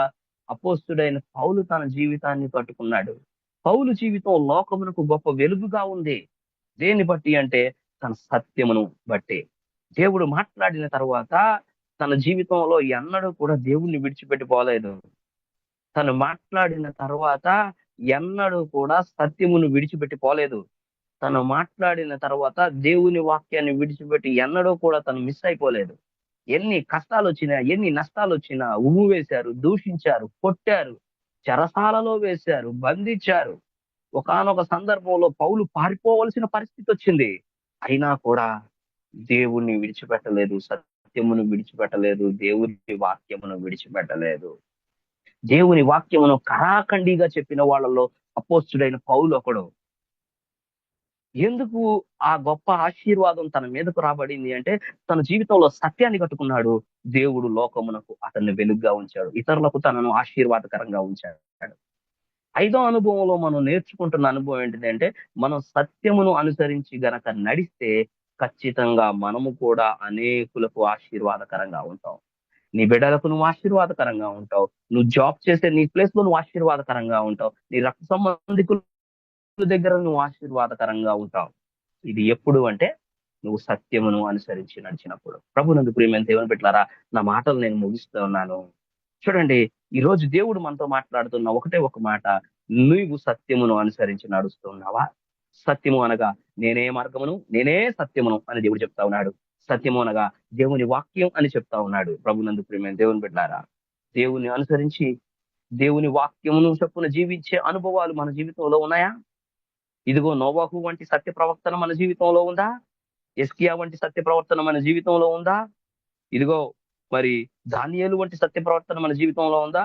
అపోస్తుడైన పౌలు తన జీవితాన్ని కట్టుకున్నాడు. పౌలు జీవితం లోకమునకు గొప్ప వెలుగుగా ఉంది. దేన్ని బట్టి అంటే తన సత్యమును బట్టి. దేవుడు మాట్లాడిన తర్వాత తన జీవితంలో ఎన్నడూ కూడా దేవుణ్ణి విడిచిపెట్టి పోలేదు. తను మాట్లాడిన తర్వాత ఎన్నడూ కూడా సత్యమును విడిచిపెట్టి పోలేదు. తను మాట్లాడిన తర్వాత దేవుని వాక్యాన్ని విడిచిపెట్టి ఎన్నడూ కూడా తను మిస్ అయిపోలేదు. ఎన్ని కష్టాలు వచ్చినా, ఎన్ని నష్టాలు వచ్చినా ఉమ్ము వేశారు, దూషించారు, కొట్టారు, చెరసాలలో వేశారు, బంధించారు. ఒకానొక సందర్భంలో పౌలు పారిపోవలసిన పరిస్థితి వచ్చింది. అయినా కూడా దేవుణ్ణి విడిచిపెట్టలేదు, సత్యమును విడిచిపెట్టలేదు, దేవుని వాక్యమును విడిచిపెట్టలేదు. దేవుని వాక్యమును కరాఖండిగా చెప్పిన వాళ్ళలో అపోస్తుడైన పౌలు ఒకడు. ఎందుకు ఆ గొప్ప ఆశీర్వాదం తన మీదకు రాబడింది అంటే, తన జీవితంలో సత్యాన్ని కట్టుకున్నాడు. దేవుడు లోకమునకు అతన్ని వెలుగుగా ఉంచాడు, ఇతరులకు తనను ఆశీర్వాదకరంగా ఉంచాడు. ఐదో అనుభవంలో మనం నేర్చుకుంటున్న అనుభవం ఏంటిదంటే, మనం సత్యమును అనుసరించి గనక నడిస్తే ఖచ్చితంగా మనము కూడా అనేకులకు ఆశీర్వాదకరంగా ఉంటాం. నీ బిడ్డలకు నువ్వు ఆశీర్వాదకరంగా ఉంటావు. నువ్వు జాబ్ చేసే నీ ప్లేస్ లో నువ్వు ఆశీర్వాదకరంగా ఉంటావు. నీ రక్త సంబంధికుల దగ్గర నువ్వు ఆశీర్వాదకరంగా ఉంటావు. ఇది ఎప్పుడు అంటే నువ్వు సత్యమును అనుసరించి నడిచినప్పుడు. ప్రభునందు ప్రియమైన దేవుని బిడ్డలారా, నా మాటలు నేను ముగిస్తూ ఉన్నాను. చూడండి, ఈ రోజు దేవుడు మనతో మాట్లాడుతున్న ఒకటే ఒక మాట: నువ్వు సత్యమును అనుసరించి నడుస్తున్నావా? సత్యము అనగా నేనే మార్గమును, నేనే సత్యమును అని దేవుడు చెప్తా ఉన్నాడు. సత్యము అనగా దేవుని వాక్యం అని చెప్తా ఉన్నాడు. ప్రభునందు ప్రియమైన దేవుని బిడ్డలారా, దేవుని అనుసరించి దేవుని వాక్యమును చొప్పున జీవించే అనుభవాలు మన జీవితంలో ఉన్నాయా? ఇదిగో నోవాహు వంటి సత్య ప్రవర్తన మన జీవితంలో ఉందా? హిజ్కియా వంటి సత్య ప్రవర్తన మన జీవితంలో ఉందా? ఇదిగో మరి దానియేలు వంటి సత్య ప్రవర్తన మన జీవితంలో ఉందా?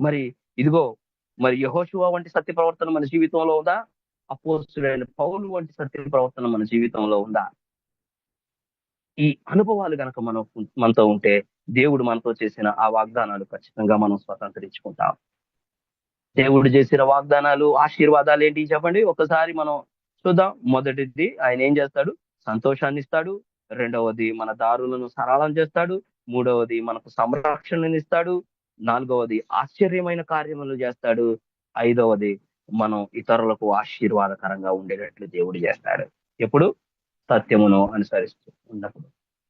మరి ఇదిగో మరి యెహోషువ వంటి సత్య ప్రవర్తన మన జీవితంలో ఉందా? అపోస్తులైన పౌలు వంటి సత్య ప్రవర్తన మన జీవితంలో ఉందా? ఈ అనుభవాలు గనక మనతో ఉంటే దేవుడు మనతో చేసిన ఆ వాగ్దానాలు ఖచ్చితంగా మనం స్వతంత్రించుకుంటాం. దేవుడు చేసిన వాగ్దానాలు, ఆశీర్వాదాలు ఏంటి చెప్పండి? ఒకసారి మనం చూద్దాం. మొదటిది, ఆయన ఏం చేస్తాడు? సంతోషాన్ని ఇస్తాడు. రెండవది, మన దారులను సరళం చేస్తాడు. మూడవది, మనకు సంరక్షణని ఇస్తాడు. నాలుగవది, ఆశ్చర్యమైన కార్యములు చేస్తాడు. ఐదవది, మనం ఇతరులకు ఆశీర్వాదకరంగా ఉండేటట్లు దేవుడు చేస్తాడు. ఎప్పుడు? సత్యమును అనుసరిస్తూ ఉన్నప్పుడు.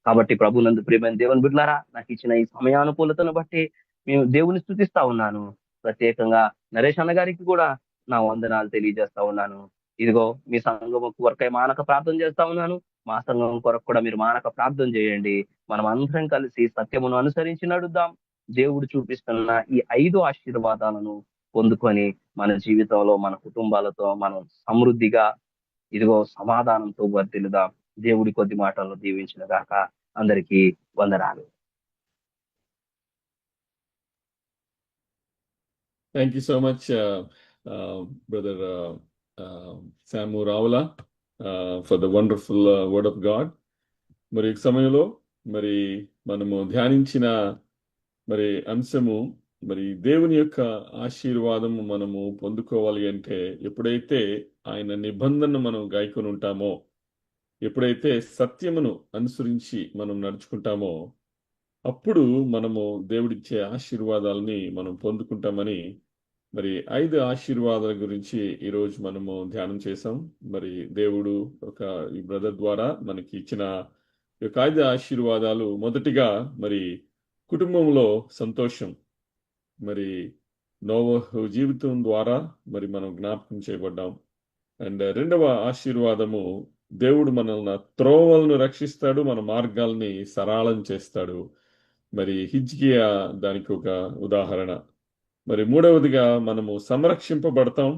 కాబట్టి ప్రభునందు ప్రియమైన దేవుని బిడ్డలారా, నాకు ఇచ్చిన ఈ సమయానుకూలతను బట్టి మేము దేవుని స్తుతిస్తా ఉన్నాను. ప్రత్యేకంగా నరేష్ అన్న గారికి కూడా నా వందనాలు తెలియజేస్తా ఉన్నాను. ఇదిగో మీ సంఘం కొరకై మానక ప్రార్థన చేస్తా ఉన్నాను. మా సంఘం కొరకు కూడా మీరు మానక ప్రార్థన చేయండి. మనం అందరం కలిసి సత్యమును అనుసరించి నడుద్దాం. దేవుడు చూపిస్తున్న ఈ 5 ఆశీర్వాదాలను పొందుకొని మన జీవితంలో, మన కుటుంబాలతో మనం సమృద్ధిగా, ఇదిగో సమాధానంతో వర్ధిల్లుదాం. దేవుడి కొద్ది మాటలను దీవించిన గాక. అందరికీ వందనాలు. Thank you so much, Brother Samu Ravula, for the wonderful word of God. మరి ఈ సమయంలో మరి మనము ధ్యానించిన మరి అంశము, మరి దేవుని యొక్క ఆశీర్వాదము మనము పొందుకోవాలి అంటే ఎప్పుడైతే ఆయన నిబంధనను మనం గాయకొని ఉంటామో, ఎప్పుడైతే సత్యమును అనుసరించి మనం నడుచుకుంటామో, అప్పుడు మనము దేవుడిచ్చే ఆశీర్వాదాలని మనం పొందుకుంటామని మరి 5 ఆశీర్వాదాల గురించి ఈరోజు మనము ధ్యానం చేసాం. మరి దేవుడు ఈ బ్రదర్ ద్వారా మనకి ఇచ్చిన ఈ యొక్క 5 ఆశీర్వాదాలు, మొదటిగా మరి కుటుంబంలో సంతోషం. మరి నోవహు జీవితం ద్వారా మరి మనం జ్ఞాపకం చేయబడ్డాం. అండ్ రెండవ ఆశీర్వాదము, దేవుడు మనల్ని త్రోవలను రక్షిస్తాడు, మన మార్గాల్ని సరళం చేస్తాడు. మరి హిజ్కియా దానికి ఒక ఉదాహరణ. మరి మూడవదిగా మనము సంరక్షింపబడతాం.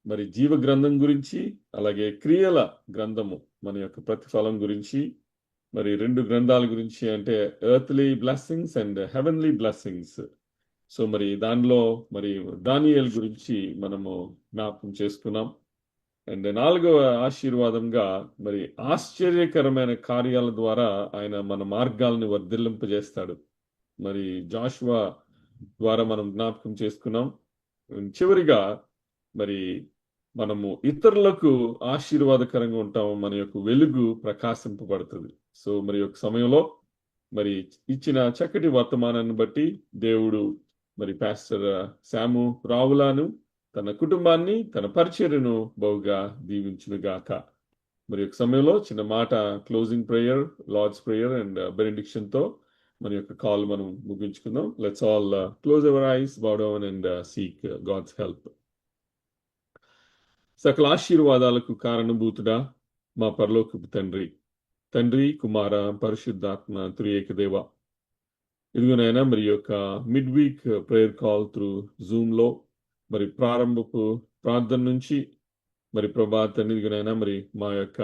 మరి జీవ గ్రంథం గురించి, అలాగే క్రియల గ్రంథము మన యొక్క ప్రతిఫలం గురించి, మరి 2 గ్రంథాల గురించి, అంటే earthly blessings and heavenly blessings. So మరి దానిలో మరి దానియేలు గురించి మనము జ్ఞాపకం చేసుకున్నాం. అండ్ 4వ ఆశీర్వాదంగా మరి ఆశ్చర్యకరమైన కార్యాల ద్వారా ఆయన మన మార్గాలను వర్ధిల్లింపజేస్తాడు. మరి జాషువా ద్వారా మనం జ్ఞాపకం చేసుకున్నాం. చివరిగా మరి మనము ఇతరులకు ఆశీర్వాదకరంగా ఉంటాము, మన యొక్క వెలుగు ప్రకాశింపబడుతుంది. సో మరి యొక్క సమయంలో మరి ఇచ్చిన చక్కటి వర్తమానాన్ని బట్టి దేవుడు మరి పాస్టర్ శాము రావులాను, తన కుటుంబాన్ని, తన పరిచర్యను బహుగా దీవించును గాక. మరి యొక్క సమయంలో చిన్న మాట closing prayer, Lord's prayer and benediction తో మన యొక్క కాల్ మనం ముగించుకుందాం. Let's all close our eyes, bow down and seek God's help. సకల ఆశీర్వాదాలకు కారణభూతుడా మా పరలోకపు తండ్రి, తండ్రి, కుమార, పరిశుద్ధాత్మ త్రియేక దేవ, ఇదిగోనైనా మరి యొక్క mid week prayer call through Zoom లో మరి ప్రారంభపు ప్రార్థన నుంచి మరి ప్రభా తండ్రి, ఇదిగోనైనా మరి మా యొక్క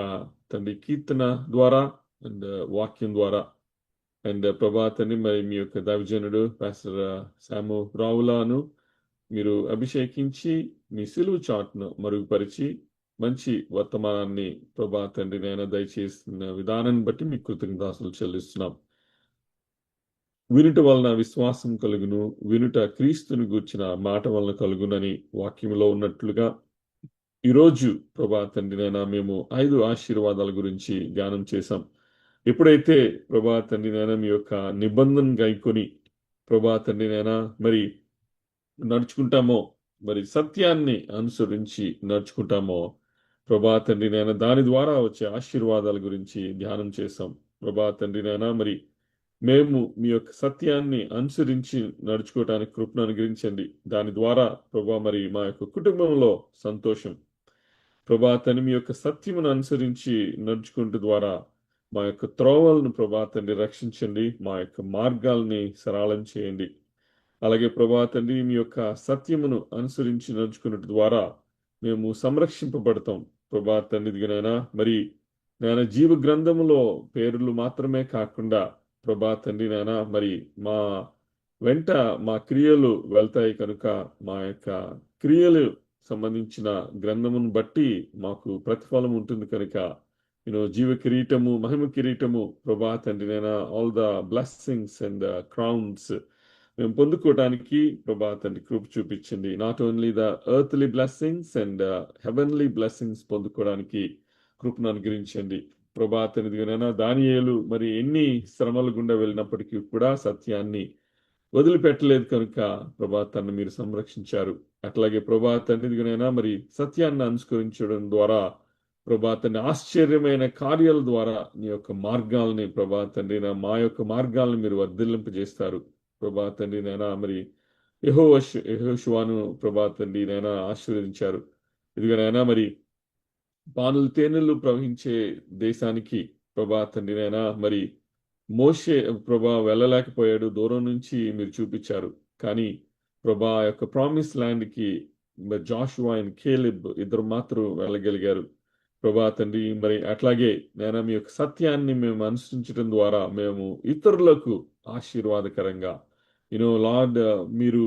తండ్రి కీర్తన ద్వారా అండ్ వాక్యం ద్వారా అండ్ ప్రభా తండ్రి మరి మీ యొక్క దైవజనుడు పాస్టర్ శాము రావులాను మీరు అభిషేకించి మీ సిలువు చాటును మరుగుపరిచి మంచి వర్తమానాన్ని ప్రభా తండ్రి నైనా దయచేసిన విధానాన్ని బట్టి మీకు కృతజ్ఞతాస్తులు చెల్లిస్తున్నాం. వినుట వలన విశ్వాసం కలుగును, వినుట క్రీస్తుని గూర్చిన మాట వలన కలుగునని వాక్యంలో ఉన్నట్లుగా ఈరోజు ప్రభా తండ్రి నైనా మేము 5 ఆశీర్వాదాల గురించి ధ్యానం చేశాం. ఎప్పుడైతే ప్రభా తండ్రి నైనా మీ యొక్క నిబంధన గైకొని ప్రభా తండ్రి నైనా మరి నడుచుకుంటామో, మరి సత్యాన్ని అనుసరించి నడుచుకుంటామో ప్రభా తండ్రి నైనా దాని ద్వారా వచ్చే ఆశీర్వాదాల గురించి ధ్యానం చేశాం. ప్రభా తండ్రి నైనా మరి మేము మీ యొక్క సత్యాన్ని అనుసరించి నడుచుకోవటానికి కృపను అనుగ్రహించండి. దాని ద్వారా ప్రభా మరి మా యొక్క కుటుంబంలో సంతోషం ప్రభా తండ్రి మీ యొక్క సత్యమును అనుసరించి నడుచుకుంటూ ద్వారా మా యొక్క త్రోవలను ప్రభా తండ్రి రక్షించండి, మా యొక్క మార్గాల్ని సరళం చేయండి. అలాగే ప్రభా తండ్రి మీ యొక్క సత్యమును అనుసరించి నడుచుకున్నట్టు ద్వారా మేము సంరక్షింపబడతాం. ప్రభా తండ్రిదిగానైనా మరి నేను జీవ గ్రంథములో పేర్లు మాత్రమే కాకుండా ప్రభా తండ్రి నాయనా మరి మా వెంట మా క్రియలు వెళ్తాయి కనుక మా యొక్క క్రియలు సంబంధించిన గ్రంథమును బట్టి మాకు ప్రతిఫలం ఉంటుంది కనుక జీవ కిరీటము, మహిమ కిరీటము ప్రభా తండ్రి నైనా all the blessings and crowns మేము పొందుకోవడానికి ప్రభా తండ్రి కృప చూపించండి. Not only the earthly blessings and heavenly blessings పొందుకోవడానికి కృపను అనుగ్రహించండి. ప్రభా తండ్రినైనా దానియేలు మరి ఎన్ని శ్రమల గుండా వెళ్ళినప్పటికీ కూడా సత్యాన్ని వదిలిపెట్టలేదు కనుక ప్రభా తను మీరు సంరక్షించారు. అట్లాగే ప్రభా తండ్రినైనా మరి సత్యాన్ని అనుసరించడం ద్వారా ప్రభా తండ్రి ఆశ్చర్యమైన కార్యాల ద్వారా నీ యొక్క మార్గాల్ని ప్రభా తండ్రి మా యొక్క మార్గాల్ని మీరు వర్ధిల్లింపజేస్తారు. ప్రభా తండ్రినైనా మరి యెహోషువను ప్రభా తండ్రినైనా ఆశీర్వదించారు. ఇదిగోనైనా మరి పానులు తేనెలు ప్రవహించే దేశానికి ప్రభా తండ్రినైనా మరి మోషే ప్రభా వెళ్ళలేకపోయాడు, దూరం నుంచి మీరు చూపించారు. కానీ ప్రభా యొక్క ప్రామిస్ ల్యాండ్కి జాషువా అండ్ కేలెబ్ ఇద్దరు మాత్రం వెళ్ళగలిగారు. ప్రభా తండ్రి మరి అట్లాగే నేను మీ యొక్క సత్యాన్ని మేము అనుసరించడం ద్వారా మేము ఇతరులకు ఆశీర్వాదకరంగా లార్డ్ మీరు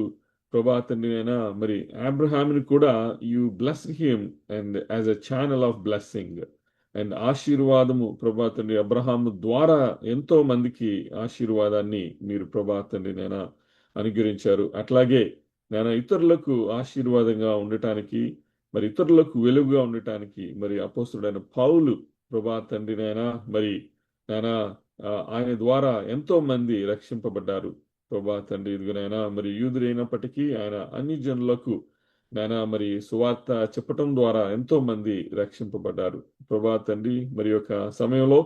ప్రభా తండ్రినైనా మరి అబ్రహాంని కూడా you blessed him and as a channel of blessing and ఆశీర్వాదము ప్రభా తండ్రి అబ్రహాము ద్వారా ఎంతో మందికి ఆశీర్వాదాన్ని మీరు ప్రభా తండ్రినైనా అనుగ్రహించారు. అట్లాగే నేను ఇతరులకు ఆశీర్వాదంగా ఉండటానికి మరి ఇతరులకు వెలుగుగా ఉండటానికి మరి అపోస్తుడైన పౌలు ప్రభా తండ్రినైనా మరి ఆయన ద్వారా ఎంతో మంది రక్షింపబడ్డారు. ప్రభా తండ్రి ఇదిగోనైనా మరి యూదుడైనప్పటికీ ఆయన అన్ని జనులకు మరి సువార్త చెప్పటం ద్వారా ఎంతో మంది రక్షింపబడ్డారు. ప్రభా తండ్రి మరి యొక్క సమయంలో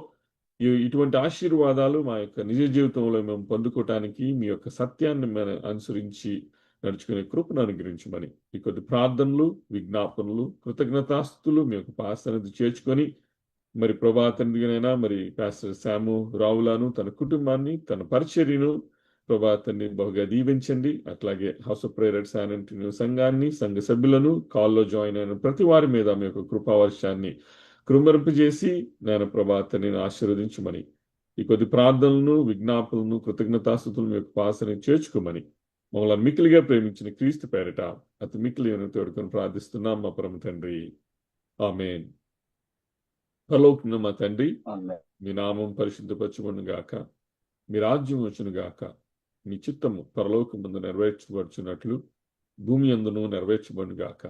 ఇటువంటి ఆశీర్వాదాలు మా యొక్క నిజ జీవితంలో మేము పొందుకోవటానికి మీ యొక్క సత్యాన్ని మేము అనుసరించి నడుచుకునే కృపను అనుగ్రహించమని ఈ కొద్ది ప్రార్థనలు, విజ్ఞాపనలు, కృతజ్ఞతాస్తులు మీ యొక్క పాసనది చేర్చుకొని మరి ప్రభా తండ్రినైనా మరి పాస్టర్ శాము రావులాను, తన కుటుంబాన్ని, తన పరిచర్యను ప్రభా తండ్రి బహుగా దీవించండి. అట్లాగే house of prayer at San Antonio సంఘాన్ని, సంఘ సభ్యులను, కాల్లో జాయిన్ అయిన ప్రతి వారి మీద మీ యొక్క కృపావర్షాన్ని కృంభరింపజేసి నేను ప్రభా తండ్రిని ఆశీర్వదించమని ఈ కొద్ది ప్రార్థనలను, విజ్ఞాపనలను, కృతజ్ఞతాస్తుతులు మీ యొక్క పాసని చేర్చుకోమని మమ్మల్ని మిక్కిలిగా ప్రేమించిన క్రీస్తు పేరిట అతి మిక్కిలి తోడుకొని ప్రార్థిస్తున్నాం మా పరమ తండ్రి, ఆమేన్. పరలోకమున్న మా తండ్రి, మీ నామం పరిశుద్ధపరచుకొను గాక, మీ రాజ్యం వచ్చును గాక, మీ చిత్తము పరలోకమందు నెరవేర్చబడుచున్నట్లు భూమి అందును నెరవేర్చబడుగాక.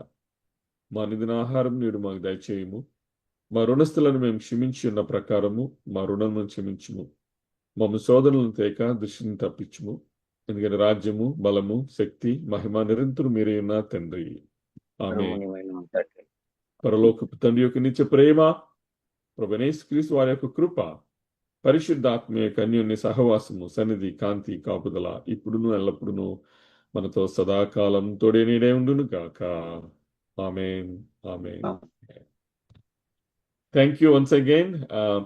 మా నిదిన ఆహారం నేడు మాకు దయచేయము. మా రుణస్థులను మేము క్షమించి ఉన్న ప్రకారము మా రుణమును క్షమించుము. మమ్మ సోదరులను తేక దృష్టిని తప్పించుము. ఎందుకంటే రాజ్యము, బలము, శక్తి, మహిమ నిరంతరం మీరే ఉన్న తండ్రి. ఆమె రమణీయమైన తండ్రి. పరలోకపు తండ్రి యొక్క నిత్య ప్రేమ, ప్రభువైన యేసుక్రీస్తు వారి యొక్క కృప, పరిశుద్ధాత్మ యొక్క అన్యోన్య సహవాసము, సన్నిధి, కాంతి, కాపుదల ఇప్పుడును ఎల్లప్పుడును మనతో సదాకాలం తోడే నీడే ఉండును గాక. ఆమేన్. ఆమేన్. Thank you once again,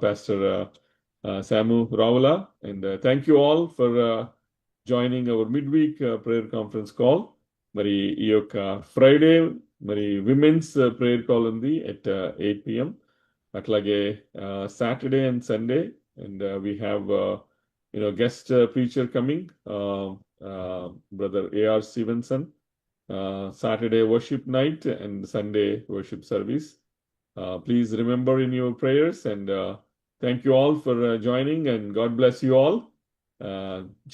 Pastor Samu Rawala, and thank you all for joining our midweek prayer conference call. మరి ఈ యొక్క ఫ్రైడే మరి విమెన్స్ ప్రేయర్ కాల్ ఉంది at 8 p.m. అట్లాగే Saturday and Sunday and we have guest preacher coming, brother A.R. Stevenson. Saturday worship night and Sunday worship service. Please remember in your prayers, and thank you all for joining, and God bless you all.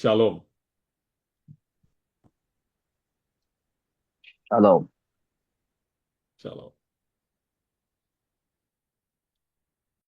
Shalom. Hello. Shalom.